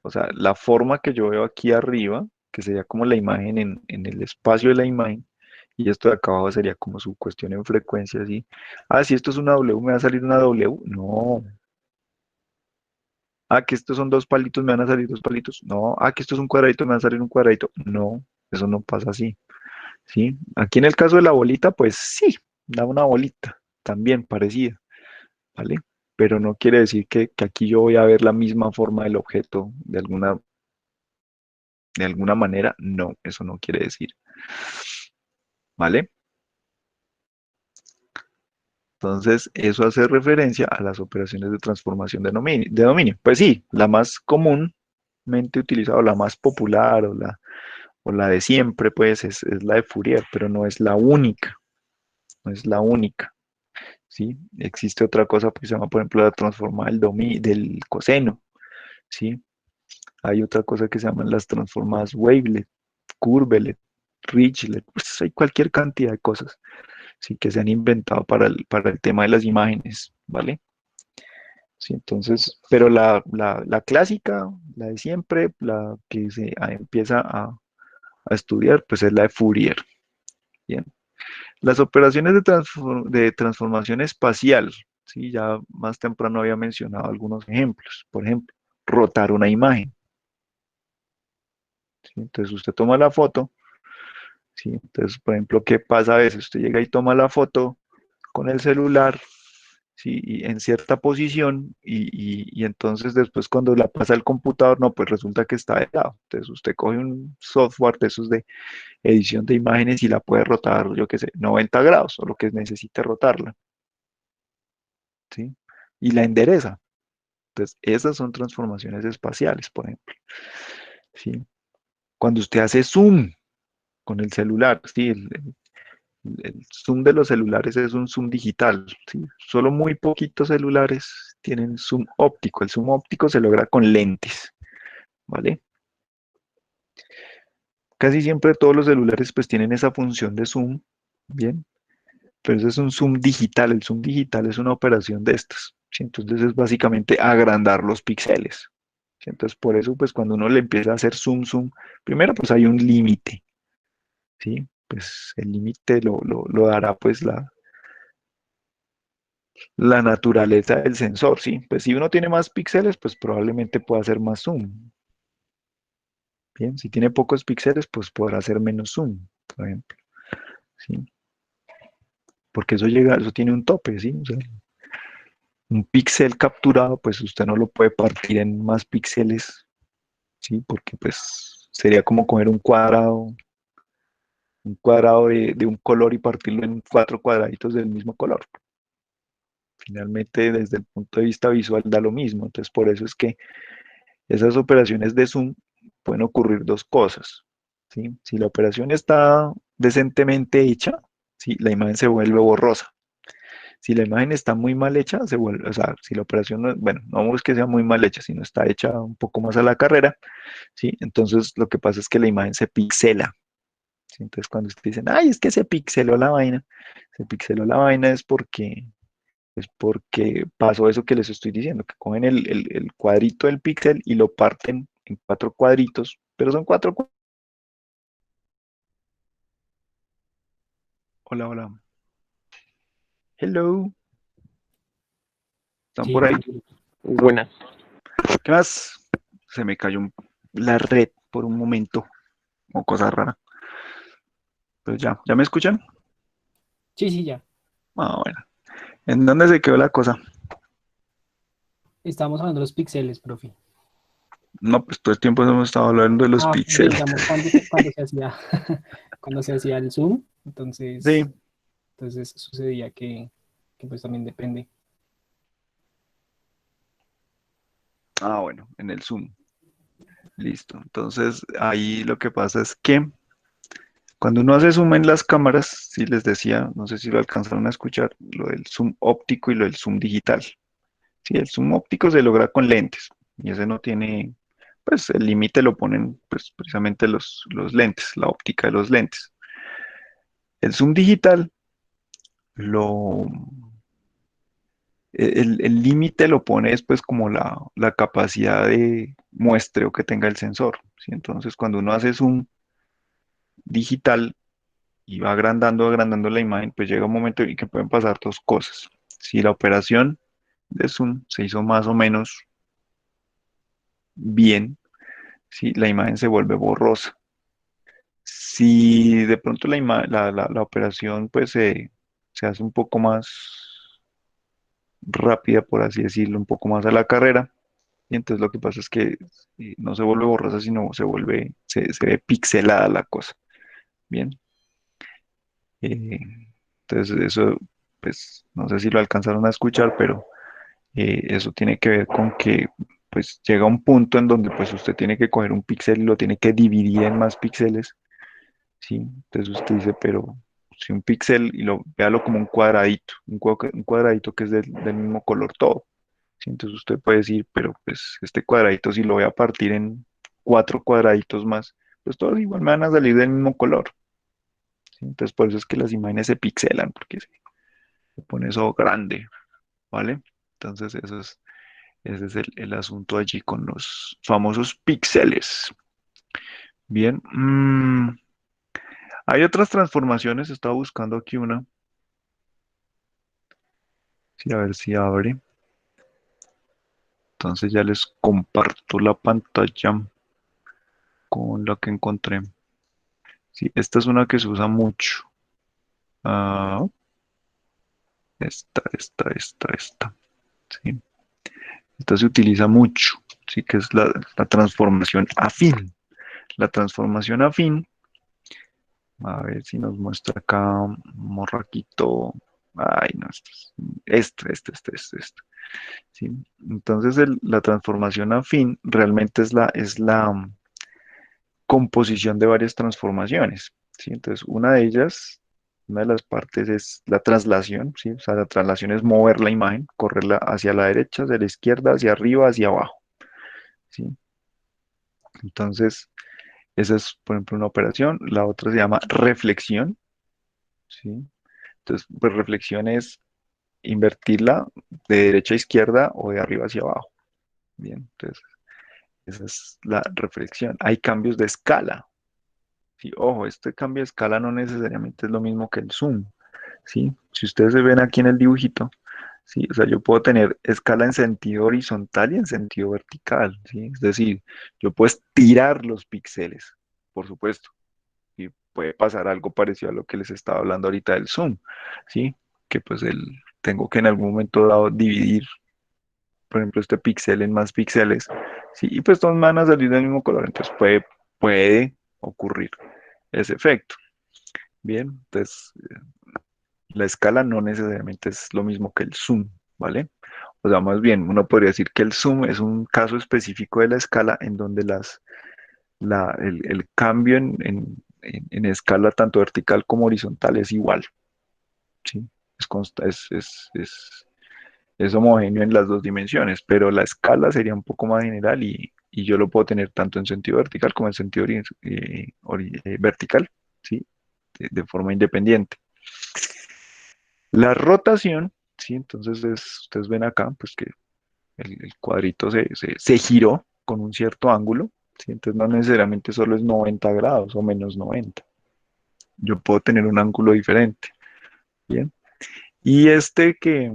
o sea, la forma que yo veo aquí arriba, que sería como la imagen en el espacio de la imagen, y esto de acá abajo sería como su cuestión en frecuencia, así. Ah, si esto es una W, ¿me va a salir una W? No. Ah, que estos son dos palitos, ¿me van a salir dos palitos? No. Ah, que esto es un cuadradito, ¿me va a salir un cuadradito? No, eso no pasa así, ¿sí? Aquí en el caso de la bolita, pues sí, da una bolita, también parecida, ¿vale? Pero no quiere decir que aquí yo voy a ver la misma forma del objeto de alguna manera. No, eso no quiere decir, ¿vale? Entonces, eso hace referencia a las operaciones de transformación de dominio. Pues sí, la más comúnmente utilizada, o la más popular, o la de siempre, pues es la de Fourier, pero no es la única, no es la única, ¿sí? Existe otra cosa que se llama, por ejemplo, la transformada del coseno, ¿sí? Hay otra cosa que se llaman las transformadas wavelet, curvelet, Richlet, pues hay cualquier cantidad de cosas, ¿sí? Que se han inventado para el tema de las imágenes, ¿vale? Sí, entonces, pero la clásica, la de siempre, la que empieza a estudiar, pues es la de Fourier. Bien. Las operaciones de transformación espacial, ¿sí? Ya más temprano había mencionado algunos ejemplos. Por ejemplo, rotar una imagen, ¿sí? Entonces usted toma la foto, ¿sí? Entonces, por ejemplo, ¿qué pasa a veces? Usted llega y toma la foto con el celular, ¿sí? Y en cierta posición y entonces después cuando la pasa al computador, no, pues resulta que está de lado. Entonces usted coge un software de esos de edición de imágenes y la puede rotar, yo qué sé, 90 grados o lo que necesite rotarla, ¿sí? Y la endereza. Entonces, esas son transformaciones espaciales, por ejemplo, ¿sí? Cuando usted hace zoom con el celular, ¿sí? El zoom de los celulares es un zoom digital, ¿sí? Solo muy poquitos celulares tienen zoom óptico. El zoom óptico se logra con lentes, ¿vale? Casi siempre todos los celulares pues tienen esa función de zoom, ¿bien? Pero ese es un zoom digital. El zoom digital es una operación de estas, ¿sí? Entonces es básicamente agrandar los píxeles, ¿sí? Entonces por eso pues cuando uno le empieza a hacer zoom, primero pues hay un límite, ¿sí? Pues el límite lo dará pues la naturaleza del sensor, ¿sí? Pues si uno tiene más píxeles, pues probablemente pueda hacer más zoom. Bien, si tiene pocos píxeles, pues podrá hacer menos zoom, por ejemplo, ¿sí? Porque eso tiene un tope, ¿sí? O sea, un píxel capturado, pues usted no lo puede partir en más píxeles, ¿sí? Porque pues sería como coger un cuadrado de un color y partirlo en cuatro cuadraditos del mismo color. Finalmente, desde el punto de vista visual da lo mismo. Entonces, por eso es que esas operaciones de zoom pueden ocurrir dos cosas, ¿sí? Si la operación está decentemente hecha, ¿sí? La imagen se vuelve borrosa. Si la imagen está muy mal hecha, se vuelve, o sea, si la operación, bueno, no es que sea muy mal hecha, sino está hecha un poco más a la carrera, ¿sí? Entonces lo que pasa es que la imagen se pixela, ¿sí? Entonces cuando ustedes dicen, ay, es que se pixeló la vaina es porque pasó eso que les estoy diciendo, que cogen el cuadrito del píxel y lo parten en cuatro cuadritos, pero son cuatro. Hola, hola. Hello. ¿Están Sí, por ahí? Buenas. ¿Qué más? Se me cayó la red por un momento, o cosa rara. Pues ya me escuchan? sí, sí, ya. Ah, bueno. ¿En dónde se quedó la cosa? Estamos hablando de los píxeles, profe. No, pues todo el tiempo hemos estado hablando de los Ah, píxeles. digamos, cuando se hacía, cuando se hacía el zoom, Sí. entonces sucedía que pues también depende. Ah, bueno, en el Zoom. Listo. Entonces, ahí lo que pasa es que cuando uno hace zoom en las cámaras, sí les decía, no sé si lo alcanzaron a escuchar, lo del zoom óptico y lo del zoom digital. Sí, el zoom óptico se logra con lentes y ese no tiene, pues el límite lo ponen pues precisamente los lentes, la óptica de los lentes. El zoom digital lo, el límite lo pone después como la capacidad de muestreo que tenga el sensor, ¿sí? Entonces, cuando uno hace zoom digital y va agrandando la imagen, pues llega un momento en que pueden pasar dos cosas. Si la operación de zoom se hizo más o menos bien, si la imagen se vuelve borrosa. Si de pronto la operación pues se hace un poco más rápida, por así decirlo, un poco más a la carrera, y entonces lo que pasa es que no se vuelve borrosa, sino se ve pixelada la cosa. Bien. Eh, entonces eso, pues no sé si lo alcanzaron a escuchar, pero eso tiene que ver con que pues llega un punto en donde pues usted tiene que coger un píxel y lo tiene que dividir en más píxeles, ¿sí? Entonces usted dice, pero si un píxel y véalo como un cuadradito, un cuadradito que es del mismo color todo, ¿sí? Entonces usted puede decir, pero pues este cuadradito si lo voy a partir en cuatro cuadraditos más, pues todos igual me van a salir del mismo color, ¿sí? Entonces por eso es que las imágenes se pixelan, porque se pone eso grande, ¿vale? Entonces ese es el asunto allí con los famosos píxeles. Bien, hay otras transformaciones, estaba buscando aquí una, sí, a ver si abre. Entonces ya les comparto la pantalla con la que encontré. Sí, esta es una que se usa mucho. Ah, esta. Sí, esta se utiliza mucho. Sí, que es la transformación afín. La transformación afín, a ver si nos muestra acá un morraquito. Ay, no, esto. Sí. Entonces la transformación afín realmente es la composición de varias transformaciones, ¿sí? Entonces, una de las partes es la traslación, ¿sí? O sea, la traslación es mover la imagen, correrla hacia la derecha, hacia la izquierda, hacia arriba, hacia abajo, ¿sí? Entonces, esa es, por ejemplo, una operación. La otra se llama reflexión, ¿sí? Entonces, pues reflexión es invertirla de derecha a izquierda o de arriba hacia abajo. Bien, entonces, esa es la reflexión. Hay cambios de escala. Sí, ojo, este cambio de escala no necesariamente es lo mismo que el zoom, ¿sí? Si ustedes se ven aquí en el dibujito, ¿sí? O sea, yo puedo tener escala en sentido horizontal y en sentido vertical, ¿sí? Es decir, yo puedo estirar los píxeles, por supuesto, y puede pasar algo parecido a lo que les estaba hablando ahorita del zoom, ¿sí? Que pues tengo que en algún momento dado dividir, por ejemplo, este píxel en más píxeles, ¿sí? Y pues todos van a salir del mismo color, entonces puede ocurrir ese efecto. Bien, entonces la escala no necesariamente es lo mismo que el zoom, ¿vale? O sea, más bien, uno podría decir que el zoom es un caso específico de la escala en donde el cambio en escala tanto vertical como horizontal es igual, ¿sí? Es homogéneo en las dos dimensiones, pero la escala sería un poco más general y yo lo puedo tener tanto en sentido vertical como en sentido vertical, ¿sí? De forma independiente. La rotación, ¿sí? Entonces ustedes ven acá, pues que el cuadrito se giró con un cierto ángulo, ¿sí? Entonces no necesariamente solo es 90 grados o menos 90. Yo puedo tener un ángulo diferente, ¿bien? Y este que,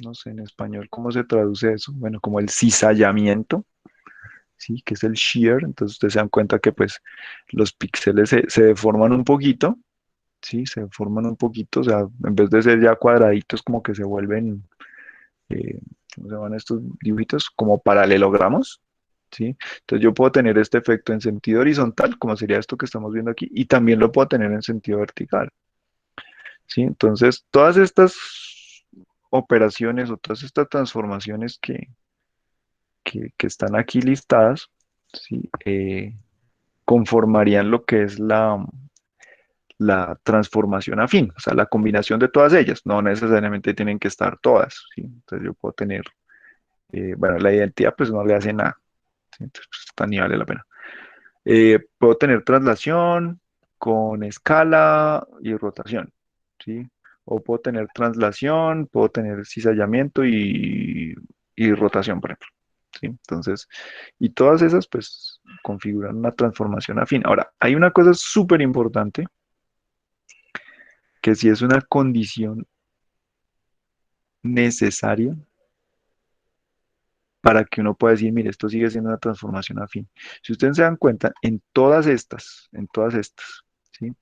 no sé en español cómo se traduce eso, bueno, como el cizallamiento, ¿sí? Que es el shear, entonces ustedes se dan cuenta que pues los píxeles se deforman un poquito, ¿sí? Se deforman un poquito, o sea, en vez de ser ya cuadraditos como que se vuelven eh, ¿cómo se llaman estos dibujitos? Como paralelogramos, ¿sí? Entonces yo puedo tener este efecto en sentido horizontal, como sería esto que estamos viendo aquí, y también lo puedo tener en sentido vertical, ¿sí? Entonces, todas estas operaciones o todas estas transformaciones que están aquí listadas, ¿sí? Conformarían lo que es la transformación afín, o sea, la combinación de todas ellas, no necesariamente tienen que estar todas, ¿sí? Entonces yo puedo tener bueno, la identidad pues no le hace nada, ¿sí? Entonces pues, esta ni vale la pena. Puedo tener traslación con escala y rotación, ¿sí? o puedo tener translación, puedo tener cizallamiento y rotación, por ejemplo. ¿Sí? Entonces, y todas esas, pues, configuran una transformación afín. Ahora, hay una cosa súper importante, que si es una condición necesaria para que uno pueda decir, mire, esto sigue siendo una transformación afín. Si ustedes se dan cuenta, en todas estas, ¿sí?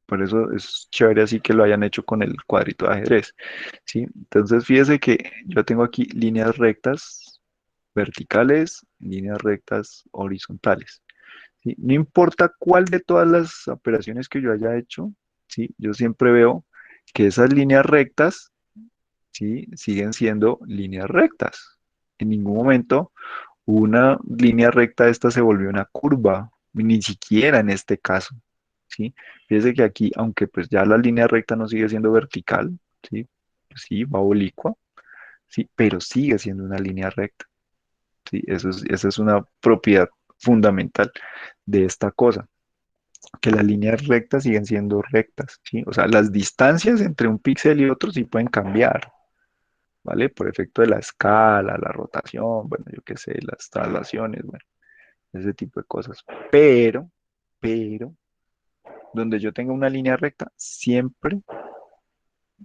Por eso es chévere así que lo hayan hecho con el cuadrito de ajedrez, ¿sí? Entonces, fíjese que yo tengo aquí líneas rectas verticales, líneas rectas horizontales, ¿sí? No importa cuál de todas las operaciones que yo haya hecho, ¿sí? Yo siempre veo que esas líneas rectas, ¿sí? Siguen siendo líneas rectas. En ningún momento una línea recta esta se volvió una curva, ni siquiera en este caso, ¿sí? Fíjese que aquí, aunque pues ya la línea recta no sigue siendo vertical, ¿sí? Pues sí, va oblicua, ¿sí? Pero sigue siendo una línea recta, ¿sí? Esa es una propiedad fundamental de esta cosa, que las líneas rectas siguen siendo rectas, ¿sí? O sea, las distancias entre un píxel y otro sí pueden cambiar, ¿vale? Por efecto de la escala, la rotación, bueno, yo qué sé, las traslaciones, bueno, ese tipo de cosas. Pero, donde yo tenga una línea recta, siempre,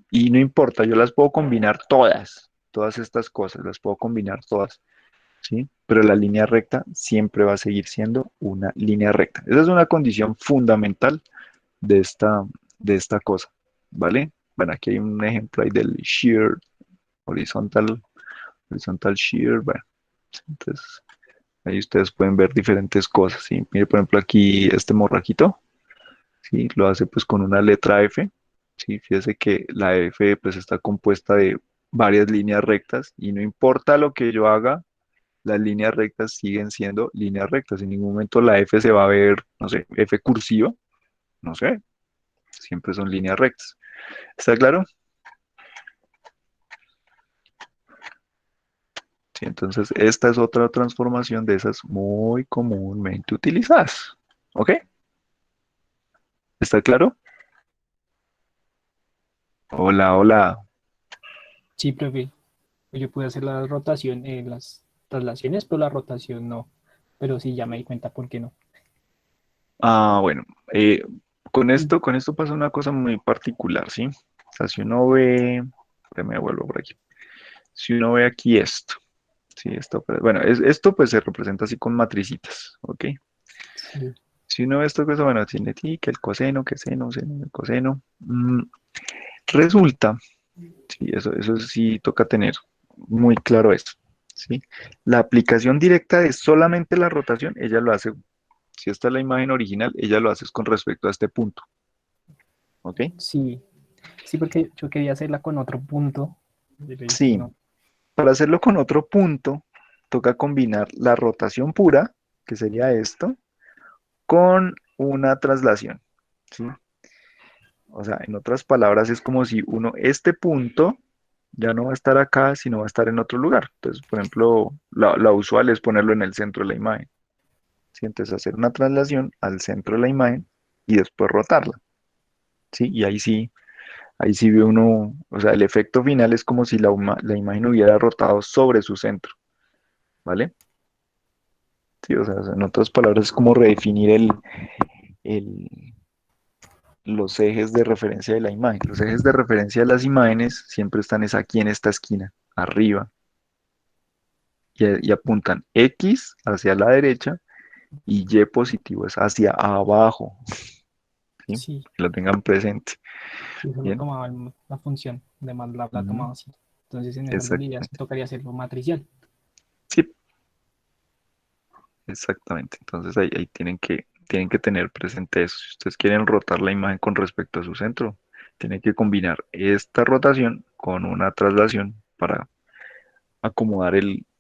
y no importa, yo las puedo combinar todas estas cosas, las puedo combinar todas, ¿sí? Pero la línea recta siempre va a seguir siendo una línea recta. Esa es una condición fundamental de de esta cosa, ¿vale? Bueno, aquí hay un ejemplo ahí del shear, horizontal, horizontal shear, bueno, entonces ahí ustedes pueden ver diferentes cosas, ¿sí? Mire, por ejemplo, aquí este morraquito, ¿sí? Lo hace pues con una letra F, ¿sí? Fíjese que la F pues está compuesta de varias líneas rectas y no importa lo que yo haga, las líneas rectas siguen siendo líneas rectas. En ningún momento la F se va a ver, no sé, F cursiva, no sé, siempre son líneas rectas. ¿Está claro? Sí, entonces esta es otra transformación de esas muy comúnmente utilizadas. ¿Ok? ¿Está claro? Hola, hola. Sí, profe. Yo pude hacer la rotación, las traslaciones, pero la rotación no. Pero sí, ya me di cuenta por qué no. Ah, bueno, eh, con esto pasa una cosa muy particular, ¿sí? O sea, si uno ve, me vuelvo por aquí. Si uno ve aquí esto, ¿sí? Esto, pues, bueno, esto pues se representa así con matricitas, ¿ok? Sí, Si uno ve esto, pues, bueno, tiene aquí que el coseno, que seno, seno, el coseno. Resulta, sí, eso sí toca tener muy claro esto, ¿sí? La aplicación directa de solamente la rotación, ella lo hace, si esta es la imagen original, ella lo hace con respecto a este punto, ¿ok? sí, sí, porque yo quería hacerla con otro punto. Y le dije, Sí, no, para hacerlo con otro punto, toca combinar la rotación pura, que sería esto, con una traslación, ¿sí? O sea, en otras palabras, es como si este punto ya no va a estar acá, sino va a estar en otro lugar. Entonces, por ejemplo, la usual es ponerlo en el centro de la imagen, ¿sí? Entonces, hacer una traslación al centro de la imagen y después rotarla, ¿sí? Y ahí sí ve uno, o sea, el efecto final es como si la imagen hubiera rotado sobre su centro, ¿vale? Sí, o sea, en otras palabras, es como redefinir el- los ejes de referencia de la imagen. Los ejes de referencia de las imágenes siempre están es aquí en esta esquina, arriba, y apuntan X hacia la derecha y Y positivo es hacia abajo, ¿sí? sí, Que lo tengan presente. sí, solo Bien. tomaba la función de MATLAB, la Ujú. tomaba así. Entonces, en esas habilidades Exactamente. tocaría hacerlo matricial. Sí, exactamente. Entonces ahí tienen que tener presente eso. Si ustedes quieren rotar la imagen con respecto a su centro, tienen que combinar esta rotación con una traslación para acomodar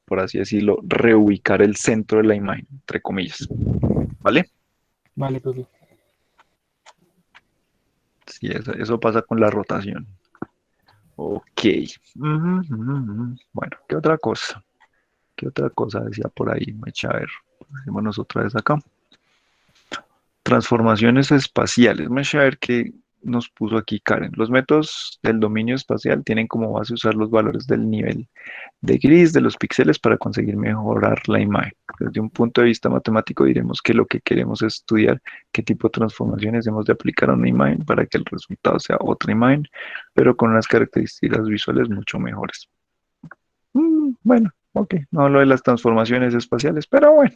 por así decirlo, reubicar el centro de la imagen, entre comillas. ¿Vale? Vale, profe. Sí, eso pasa con la rotación. Ok. Ujú, ujú, ujú. Bueno, ¿qué otra cosa? ¿Qué otra cosa decía por ahí? A ver, hacémonos otra vez acá. Transformaciones espaciales. Vamos a ver qué. nos puso aquí Karen? Los métodos del dominio espacial tienen como base usar los valores del nivel de gris de los píxeles para conseguir mejorar la imagen. Desde un punto de vista matemático diremos que lo que queremos es estudiar qué tipo de transformaciones hemos de aplicar a una imagen para que el resultado sea otra imagen, pero con unas características visuales mucho mejores. Bueno, ok, no lo de las transformaciones espaciales, pero bueno.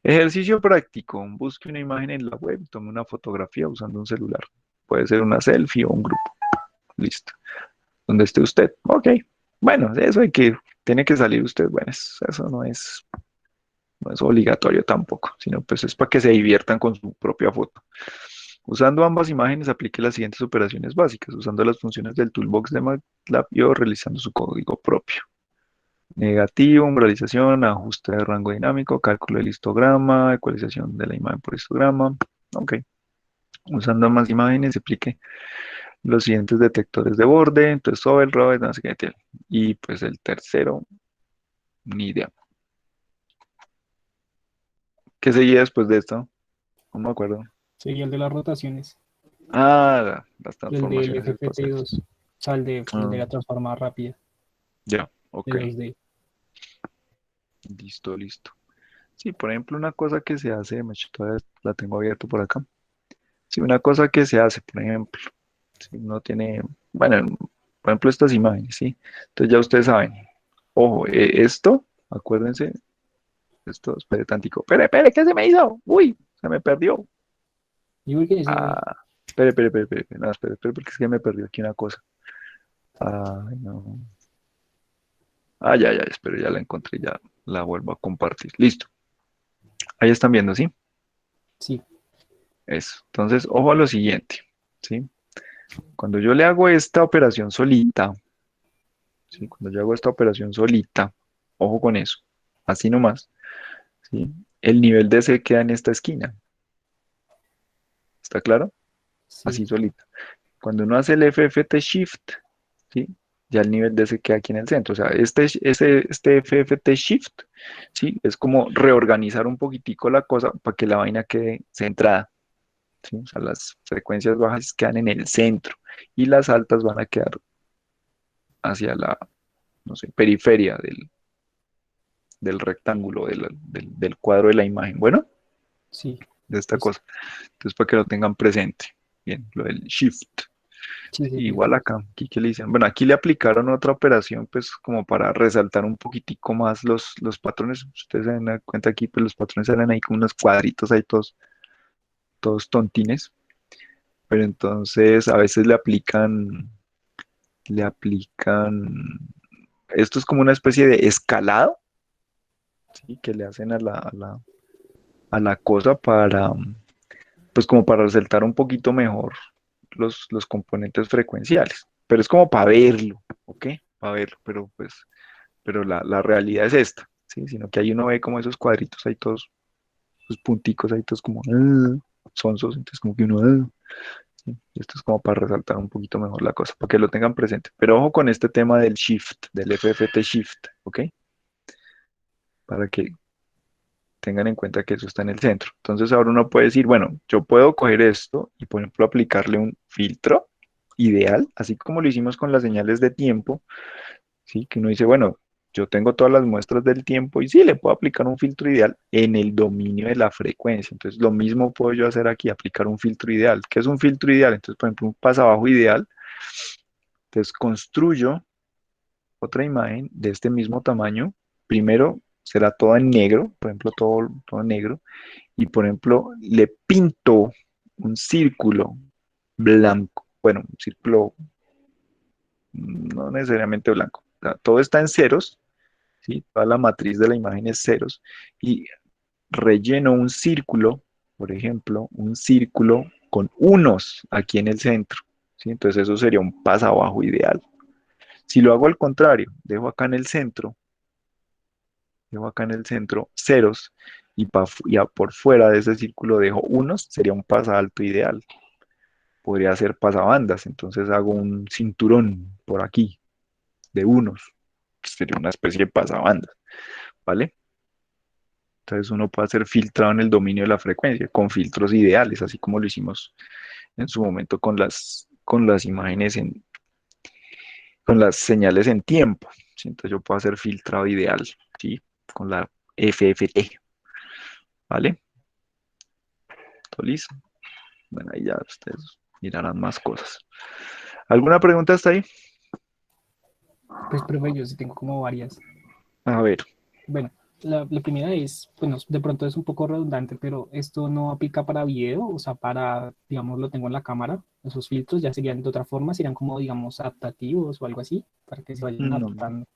Ejercicio práctico. Busque una imagen en la web, tome una fotografía usando un celular. Puede ser una selfie o un grupo. Listo. Donde esté usted. Ok. Bueno, eso hay que, tiene que salir usted. Bueno, eso no es obligatorio tampoco, sino pues es para que se diviertan con su propia foto. Usando ambas imágenes, aplique las siguientes operaciones básicas, usando las funciones del toolbox de MATLAB y o realizando su código propio. Negativo, umbralización, ajuste de rango dinámico, cálculo del histograma, ecualización de la imagen por histograma. Ok. Usando ambas imágenes, aplique los siguientes detectores de borde, entonces override, no sé qué tal. Y pues el tercero, ni idea. ¿Qué seguía después de esto? No me acuerdo. Sería el de las rotaciones, Ah, las el del transformaciones espaciales. FFT2, o sea, el de Ah, la transformada rápida ya, de ok. 2D. Listo, listo. Sí, por ejemplo, una cosa que se hace, todavía la tengo abierta por acá. Sí, una cosa que se hace, por ejemplo, si uno tiene, bueno, por ejemplo, estas imágenes, ¿sí? Entonces ya ustedes saben, ojo, esto, acuérdense, esto, espere tantico, espere, ¿qué se me hizo? Uy, se me perdió. ¿Y por qué se ve? Ah, espere, no, espere, porque es que me perdió aquí una cosa. Ay, no. Ah, ya, espero, ya la encontré, ya la vuelvo a compartir. Listo. Ahí están viendo, ¿sí? Sí, Eso. Entonces, ojo a lo siguiente, ¿sí? Cuando yo le hago esta operación solita, ¿sí? Cuando yo hago esta operación solita, ojo con eso, así nomás, ¿sí? El nivel D se queda en esta esquina, ¿está claro? sí, Así solita. Cuando uno hace el FFT Shift, ¿sí? Ya el nivel D se queda aquí en el centro. O sea, este FFT Shift, ¿sí? Es como reorganizar un poquitico la cosa para que la vaina quede centrada, ¿sí? O sea, las frecuencias bajas quedan en el centro y las altas van a quedar hacia la, no sé, periferia del rectángulo, del cuadro de la imagen. Bueno, sí, de esta listo. cosa. Entonces, para que lo tengan presente. Bien, lo del shift. Sí, Sí, sí, sí. igual acá, aquí que le dicen. Bueno, aquí le aplicaron otra operación, pues como para resaltar un poquitico más los patrones. Ustedes se dan cuenta aquí, pues los patrones salen ahí con unos cuadritos ahí todos tontines. Pero entonces a veces le aplican, esto es como una especie de escalado, ¿sí? Que le hacen a la cosa para, pues como para resaltar un poquito mejor los componentes frecuenciales. Pero es como para verlo, ¿ok? Para verlo, pero la realidad es esta, ¿sí? Sino que ahí uno ve como esos cuadritos ahí todos, esos punticos ahí todos como sonsos, entonces como que uno, ¿sí? Y esto es como para resaltar un poquito mejor la cosa, para que lo tengan presente. Pero ojo con este tema del shift, del FFT shift, ¿ok? Para que tengan en cuenta que eso está en el centro. Entonces ahora uno puede decir, bueno, yo puedo coger esto y por ejemplo aplicarle un filtro ideal, así como lo hicimos con las señales de tiempo, ¿sí? Que uno dice, bueno, yo tengo todas las muestras del tiempo y sí, le puedo aplicar un filtro ideal en el dominio de la frecuencia. Entonces lo mismo puedo yo hacer aquí, aplicar un filtro ideal. ¿Qué es un filtro ideal? Entonces, por ejemplo, un pasabajo ideal. Entonces construyo otra imagen de este mismo tamaño. Primero será toda en negro, por ejemplo, todo negro y por ejemplo le pinto un círculo blanco, bueno, un círculo no necesariamente blanco, o sea, todo está en ceros, ¿sí? Toda la matriz de la imagen es ceros y relleno un círculo, por ejemplo, un círculo con unos aquí en el centro, ¿sí? Entonces eso sería un pasabajo ideal. Si lo hago al contrario, dejo acá en el centro ceros y por fuera de ese círculo dejo unos, sería un pasalto ideal. Podría ser pasabandas, entonces hago un cinturón por aquí de unos, sería una especie de pasabandas, ¿vale? Entonces uno puede hacer filtrado en el dominio de la frecuencia con filtros ideales, así como lo hicimos en su momento con las imágenes con las señales en tiempo. ¿Sí? Entonces yo puedo hacer filtrado ideal, ¿sí? Con la FFT, ¿vale? ¿Todo listo? Bueno, ahí ya ustedes mirarán más cosas. ¿Alguna pregunta hasta ahí? Pues, profe, yo sí tengo como varias. A ver, Bueno, la primera es, bueno, de pronto es un poco redundante, pero esto no aplica para video, o sea, para, digamos, lo tengo en la cámara, esos filtros ya serían de otra forma, serían como, digamos, adaptativos o algo así, para que se vayan no. adaptando.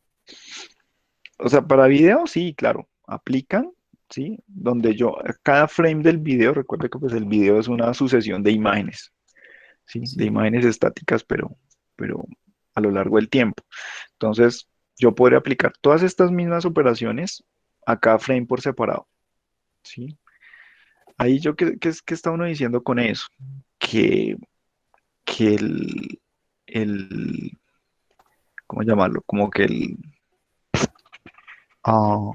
O sea, para video, sí, claro, aplican, ¿sí? Donde yo, cada frame del video, recuerda que pues el video es una sucesión de imágenes, ¿sí? De Sí, imágenes estáticas, pero a lo largo del tiempo. Entonces, yo podría aplicar todas estas mismas operaciones a cada frame por separado, ¿sí? Ahí yo, ¿qué está uno diciendo con eso? Que, que ¿cómo llamarlo? Como que ah,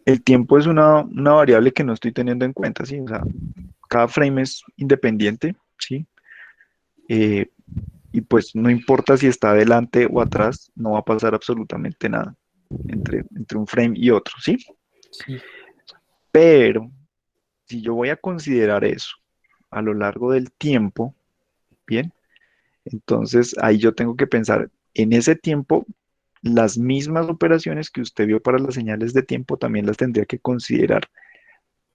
el tiempo es una variable que no estoy teniendo en cuenta, ¿sí? O sea, cada frame es independiente, ¿sí? Eh, y pues no importa si está adelante o atrás, no va a pasar absolutamente nada entre un frame y otro, ¿sí? sí, Pero si yo voy a considerar eso a lo largo del tiempo, ¿bien? Entonces ahí yo tengo que pensar en ese tiempo, las mismas operaciones que usted vio para las señales de tiempo también las tendría que considerar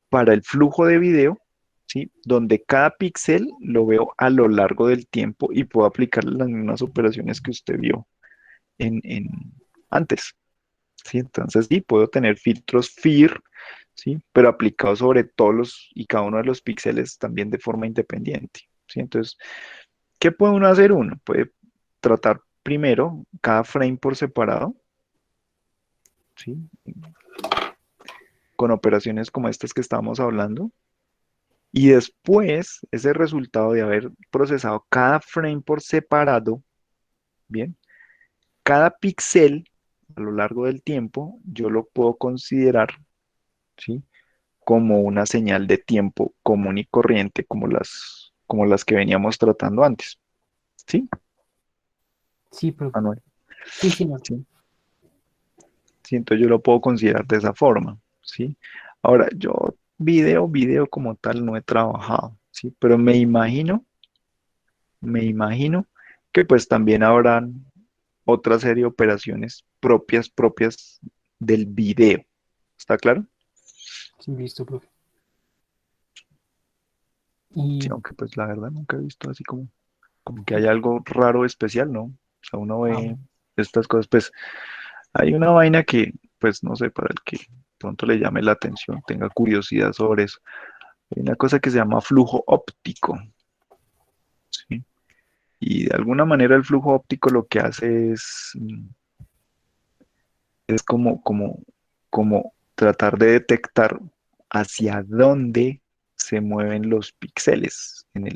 para el flujo de video, ¿sí? Donde cada píxel lo veo a lo largo del tiempo y puedo aplicar las mismas operaciones que usted vio en antes, ¿sí? Entonces, sí, puedo tener filtros FIR, ¿sí? Pero aplicados sobre todos los y cada uno de los píxeles también de forma independiente, ¿sí? Entonces, ¿qué puede uno hacer? Uno puede tratar primero cada frame por separado, ¿sí? Con operaciones como estas que estábamos hablando. Y después, ese resultado de haber procesado cada frame por separado, bien, cada píxel a lo largo del tiempo, yo lo puedo considerar, ¿sí? Como una señal de tiempo común y corriente, como las que veníamos tratando antes, ¿sí, sí, profe. Manuel? Sí, sí, no. Sí, sí, entonces yo lo puedo considerar de esa forma, ¿sí? Ahora, yo video como tal no he trabajado, ¿sí? Pero me imagino que pues también habrán otra serie de operaciones propias del video. ¿Está claro? Sí, listo, profe. Sí, Y, aunque pues la verdad nunca he visto así como que hay algo raro especial, ¿no? O sea, uno ah, ve estas cosas, pues hay una vaina que, pues no sé, para el que pronto le llame la atención, tenga curiosidad sobre eso. Hay una cosa que se llama flujo óptico, ¿sí? Y de alguna manera el flujo óptico lo que hace es como tratar de detectar hacia dónde se mueven los píxeles en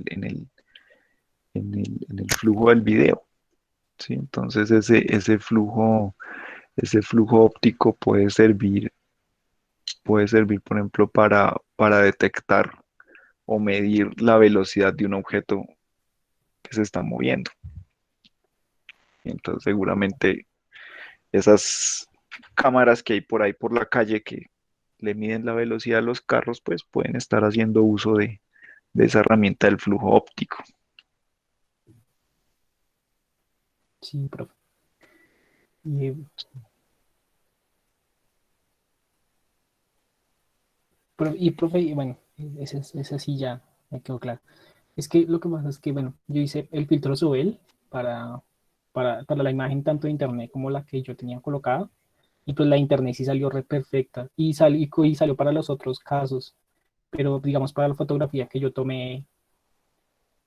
el flujo del video, ¿sí? Entonces ese flujo óptico puede servir, por ejemplo, para detectar o medir la velocidad de un objeto que se está moviendo. Entonces seguramente esas cámaras que hay por ahí por la calle que le miden la velocidad a los carros, pues pueden estar haciendo uso de esa herramienta del flujo óptico. sí, profe. Y, y, profe, y bueno, ese sí ya me quedó claro. Es que lo que pasa es que, bueno, yo hice el filtro Sobel para, para la imagen tanto de internet como la que yo tenía colocada. Y pues la internet sí salió re perfecta. Y salió para los otros casos. Pero digamos, para la fotografía que yo tomé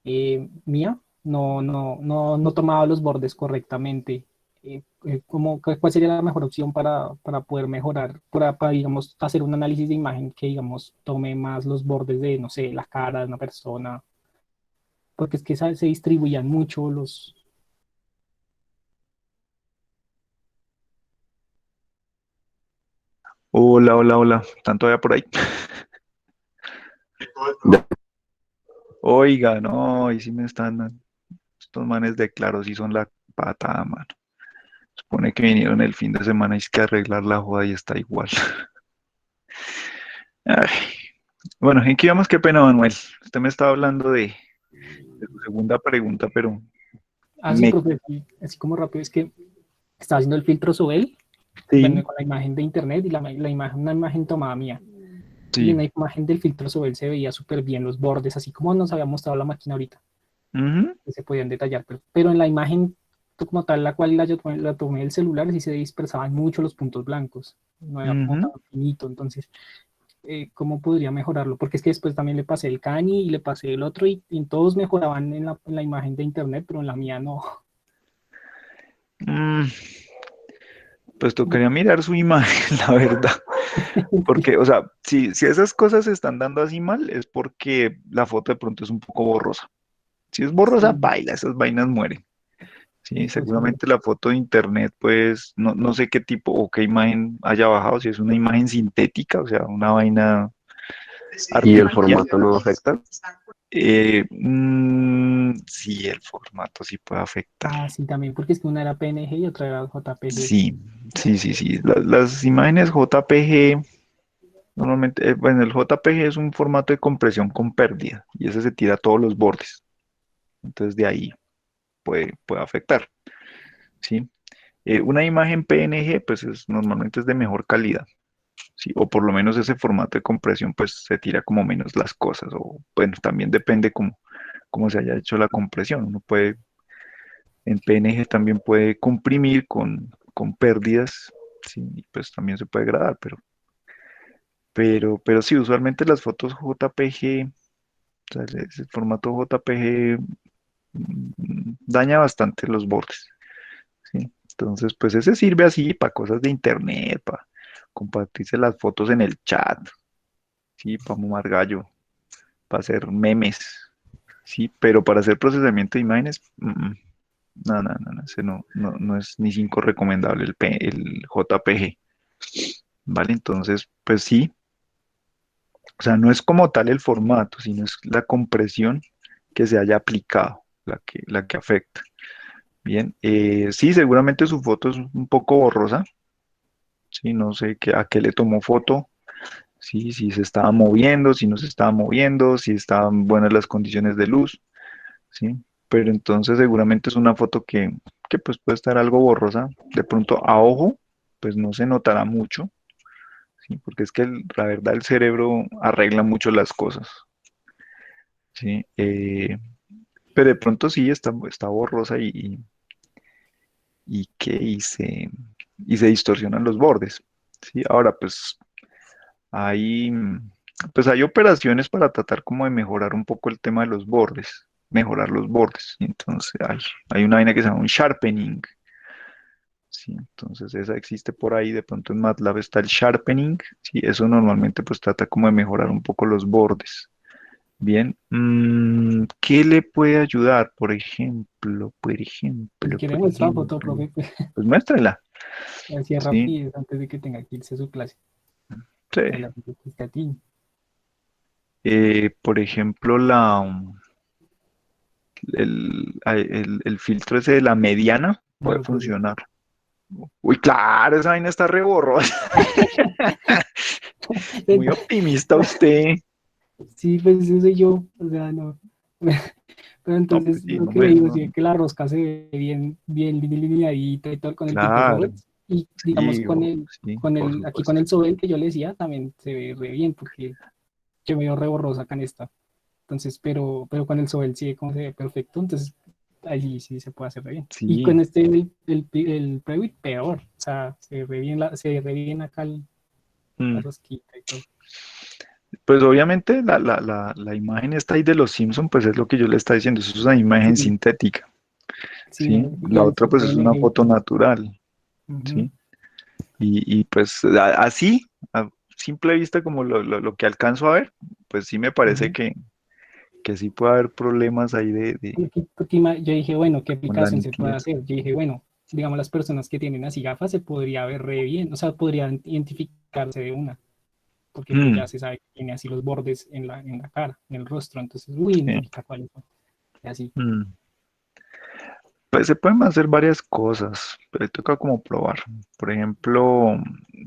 mía, no tomaba los bordes correctamente. ¿Cuál sería la mejor opción para poder mejorar, digamos, hacer un análisis de imagen que, digamos, tome más los bordes de, no sé, la cara de una persona? Porque es que se distribuían mucho los... Hola, hola, hola. ¿Están todavía por ahí? Oiga, no, y si me están, estos manes de claro, sí son la patada, mano. Supone que vinieron el fin de semana y es que arreglar la joda y está igual. Ay, bueno, ¿en qué íbamos? Qué pena, Manuel. Usted me estaba hablando de su segunda pregunta, pero Ah, sí, me... profe, sí, así como rápido, es que estaba haciendo el filtro Sobel, bueno, Sí, con la imagen de internet y la imagen, una imagen tomada mía. Y en sí. la imagen del filtro Sobel se veía súper bien los bordes, así como nos había mostrado la máquina ahorita, Ujú, que se podían detallar. Pero en la imagen como tal, la cual la tomé del celular, sí se dispersaban mucho los puntos blancos. No era como tan ujú. finito. Entonces, ¿cómo podría mejorarlo? Porque es que después también le pasé el Cani y le pasé el otro y todos mejoraban en la imagen de internet, pero en la mía no. Mm, pues tocaría mirar su imagen, la verdad. Porque, o sea, si esas cosas se están dando así mal, es porque la foto de pronto es un poco borrosa. Si es borrosa, Sí, baila, esas vainas mueren. Sí, posible. seguramente la foto de internet, pues, no sé qué tipo o qué imagen haya bajado, si es una imagen sintética, o sea, una vaina ¿Y el artificial. formato no afecta? Sí, el formato sí puede afectar. Ah, sí, también, porque es que una era PNG y otra era JPG. Sí, sí. Las imágenes JPG, normalmente, bueno, el JPG es un formato de compresión con pérdida y ese se tira a todos los bordes. Entonces de ahí puede afectar, ¿sí? Una imagen PNG, pues normalmente es de mejor calidad, ¿sí? O por lo menos ese formato de compresión, pues se tira como menos las cosas. O bueno, también depende cómo se haya hecho la compresión. Uno puede, en PNG también puede comprimir con pérdidas, ¿sí? Y pues también se puede grabar, pero sí, usualmente las fotos JPG, o sea, ese formato JPG daña bastante los bordes, ¿sí? Entonces, pues ese sirve así para cosas de internet, para compartirse las fotos en el chat, ¿sí? Para mamar gallo, para hacer memes, ¿sí? Pero para hacer procesamiento de imágenes, no, ese no es ni 5 recomendable el JPG, ¿vale? Entonces, pues sí, o sea, no es como tal el formato, sino es la compresión que se haya aplicado la que afecta. Bien, sí, seguramente su foto es un poco borrosa, sí, no sé a qué le tomó foto, sí, si se estaba moviendo, si no se estaba moviendo, si estaban buenas las condiciones de luz, sí, pero entonces seguramente es una foto que pues puede estar algo borrosa, de pronto a ojo, pues no se notará mucho, sí, porque es que la verdad el cerebro arregla mucho las cosas, sí, pero de pronto sí está borrosa y que y se distorsionan los bordes, sí, ahora Hay, pues hay operaciones para tratar como de mejorar un poco el tema de los bordes, mejorar los bordes. Y entonces hay una vaina que se llama un sharpening. Sí, entonces esa existe por ahí, de pronto en MATLAB está el sharpening. Sí, eso normalmente pues trata como de mejorar un poco los bordes. Bien, ¿qué le puede ayudar? Si quiere Por muestra la foto, ejemplo, profe, pues, pues muéstrela. así Sí, rápido antes de que tenga que irse a su clase. sí. Ahí la foto que está a ti. Por ejemplo, el filtro ese de la mediana puede Claro, profe. funcionar. Uy, claro, esa vaina está reborrosa. Muy optimista usted. Sí, pues eso soy yo, o sea, no. Pero No, pues entonces sí, lo no que le me, digo, no, sí, es que la rosca se ve bien lineadita y todo con el filtro claro, Sobel. Y digamos sí, sí, por aquí con supuesto. el Sobel que yo le decía, también se ve re bien, porque yo me veo re borrosa acá en esta. Entonces, pero con el Sobel sí, como se ve perfecto, entonces ahí sí se puede hacer re bien. Y Sí. con este, el Previt, peor, o sea, se ve re bien, se ve re bien acá la Mm. rosquita y todo. Pues obviamente la imagen está ahí de los Simpson, pues es lo que yo le estaba diciendo, eso es una imagen Sí, sintética, sí, ¿sí? no, La igual otra fue pues es una PNG y foto todo. natural, Ujú. ¿sí? Y pues así, a simple vista como lo que alcanzo a ver, pues sí me parece Ujú. que sí puede haber problemas ahí Yo dije, bueno, ¿qué con la aplicación se puede nitidez. hacer? Yo dije, bueno, digamos, las personas que tienen así gafas se podría ver re bien, o sea, podrían identificarse de una. porque pues ya se sabe que tiene así los bordes en la cara, en el rostro, entonces, uy, Sí. marica, ¿cuál es? Y así. Pues se pueden hacer varias cosas, pero toca como probar. Por ejemplo,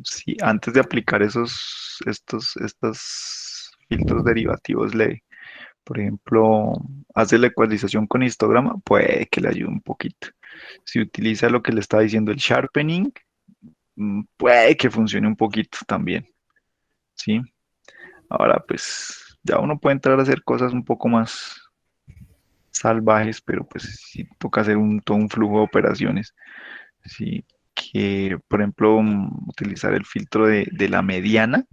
si antes de aplicar estos filtros derivativos por ejemplo, hace la ecualización con histograma, puede que le ayude un poquito. Si utiliza lo que le está diciendo el sharpening, puede que funcione un poquito también, ¿sí? Ahora, pues ya uno puede entrar a hacer cosas un poco más salvajes, pero pues sí toca hacer todo un flujo de operaciones. Sí, que por ejemplo utilizar el filtro de la mediana,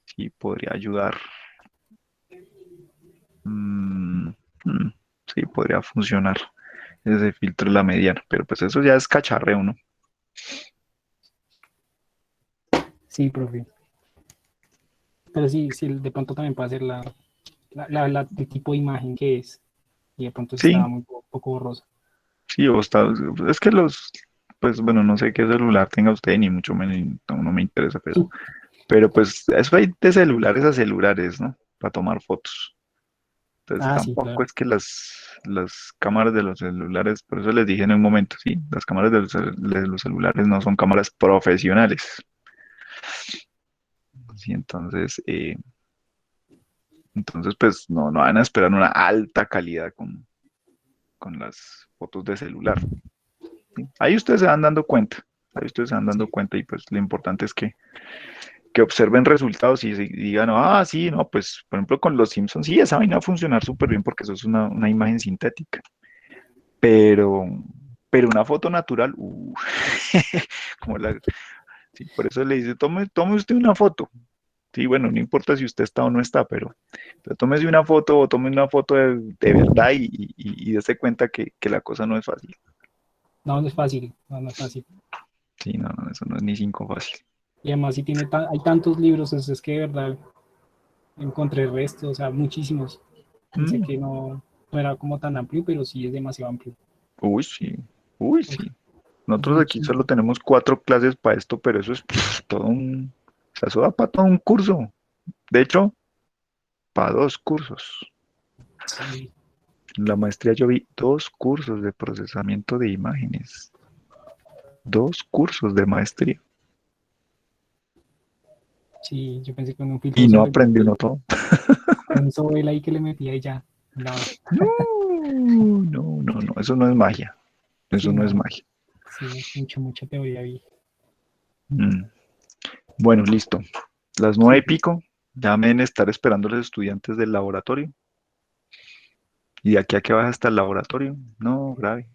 sí podría ayudar. Mm, mm, sí, podría funcionar ese filtro de la mediana, pero pues eso ya es cacharreo, ¿no? Sí, profe. Pero sí, sí, de pronto también puede ser el tipo de imagen que es, y de pronto está Sí, muy poco borrosa. sí, es que pues bueno, no sé qué celular tenga usted, ni mucho menos, no me interesa, pero pues eso hay de celulares a celulares, ¿no? Para tomar fotos. Entonces Ah, sí, tampoco claro. es que las cámaras de los celulares, por eso les dije en un momento, sí, las cámaras de los celulares no son cámaras profesionales. Sí, entonces pues no van a esperar una alta calidad con las fotos de celular. ¿Sí? Ahí ustedes se van dando cuenta, ahí ustedes se van dando Sí. cuenta y pues lo importante es que observen resultados y digan, ah, sí, no, pues por ejemplo con los Simpsons, sí, esa vaina va a funcionar súper bien porque eso es una imagen sintética. Pero, pero una foto natural, como sí, por eso le dice, tome usted una foto. Sí, bueno, no importa si usted está o no está, pero tómese una foto o tome una foto de verdad y dése cuenta que la cosa no es fácil. No, no es fácil, no es fácil. Sí, no, eso no es ni cinco fácil. Y además, si hay tantos libros, es que de verdad encontré restos, o sea, muchísimos. Pensé Mm, que no era como tan amplio, pero sí es demasiado amplio. uy, sí, uy, Uf, sí. es Nosotros aquí solo muchísimo. tenemos 4 clases para esto, pero eso es todo o sea, eso da para todo un curso. De hecho, para 2 cursos. Sí, En la maestría yo vi 2 cursos de procesamiento de imágenes. 2 cursos de maestría. sí, yo pensé que con un filtro Y no sobre, aprendí uno todo. con un sobre ahí que le metía y ya. No, No. Eso no es magia. sí, Eso no es no, magia. sí, mucha teoría vi. Mm. Bueno, listo. Las nueve Sí, y pico. Ya me deben estar esperando los estudiantes del laboratorio. Y de aquí a que vas hasta el laboratorio. No, grave.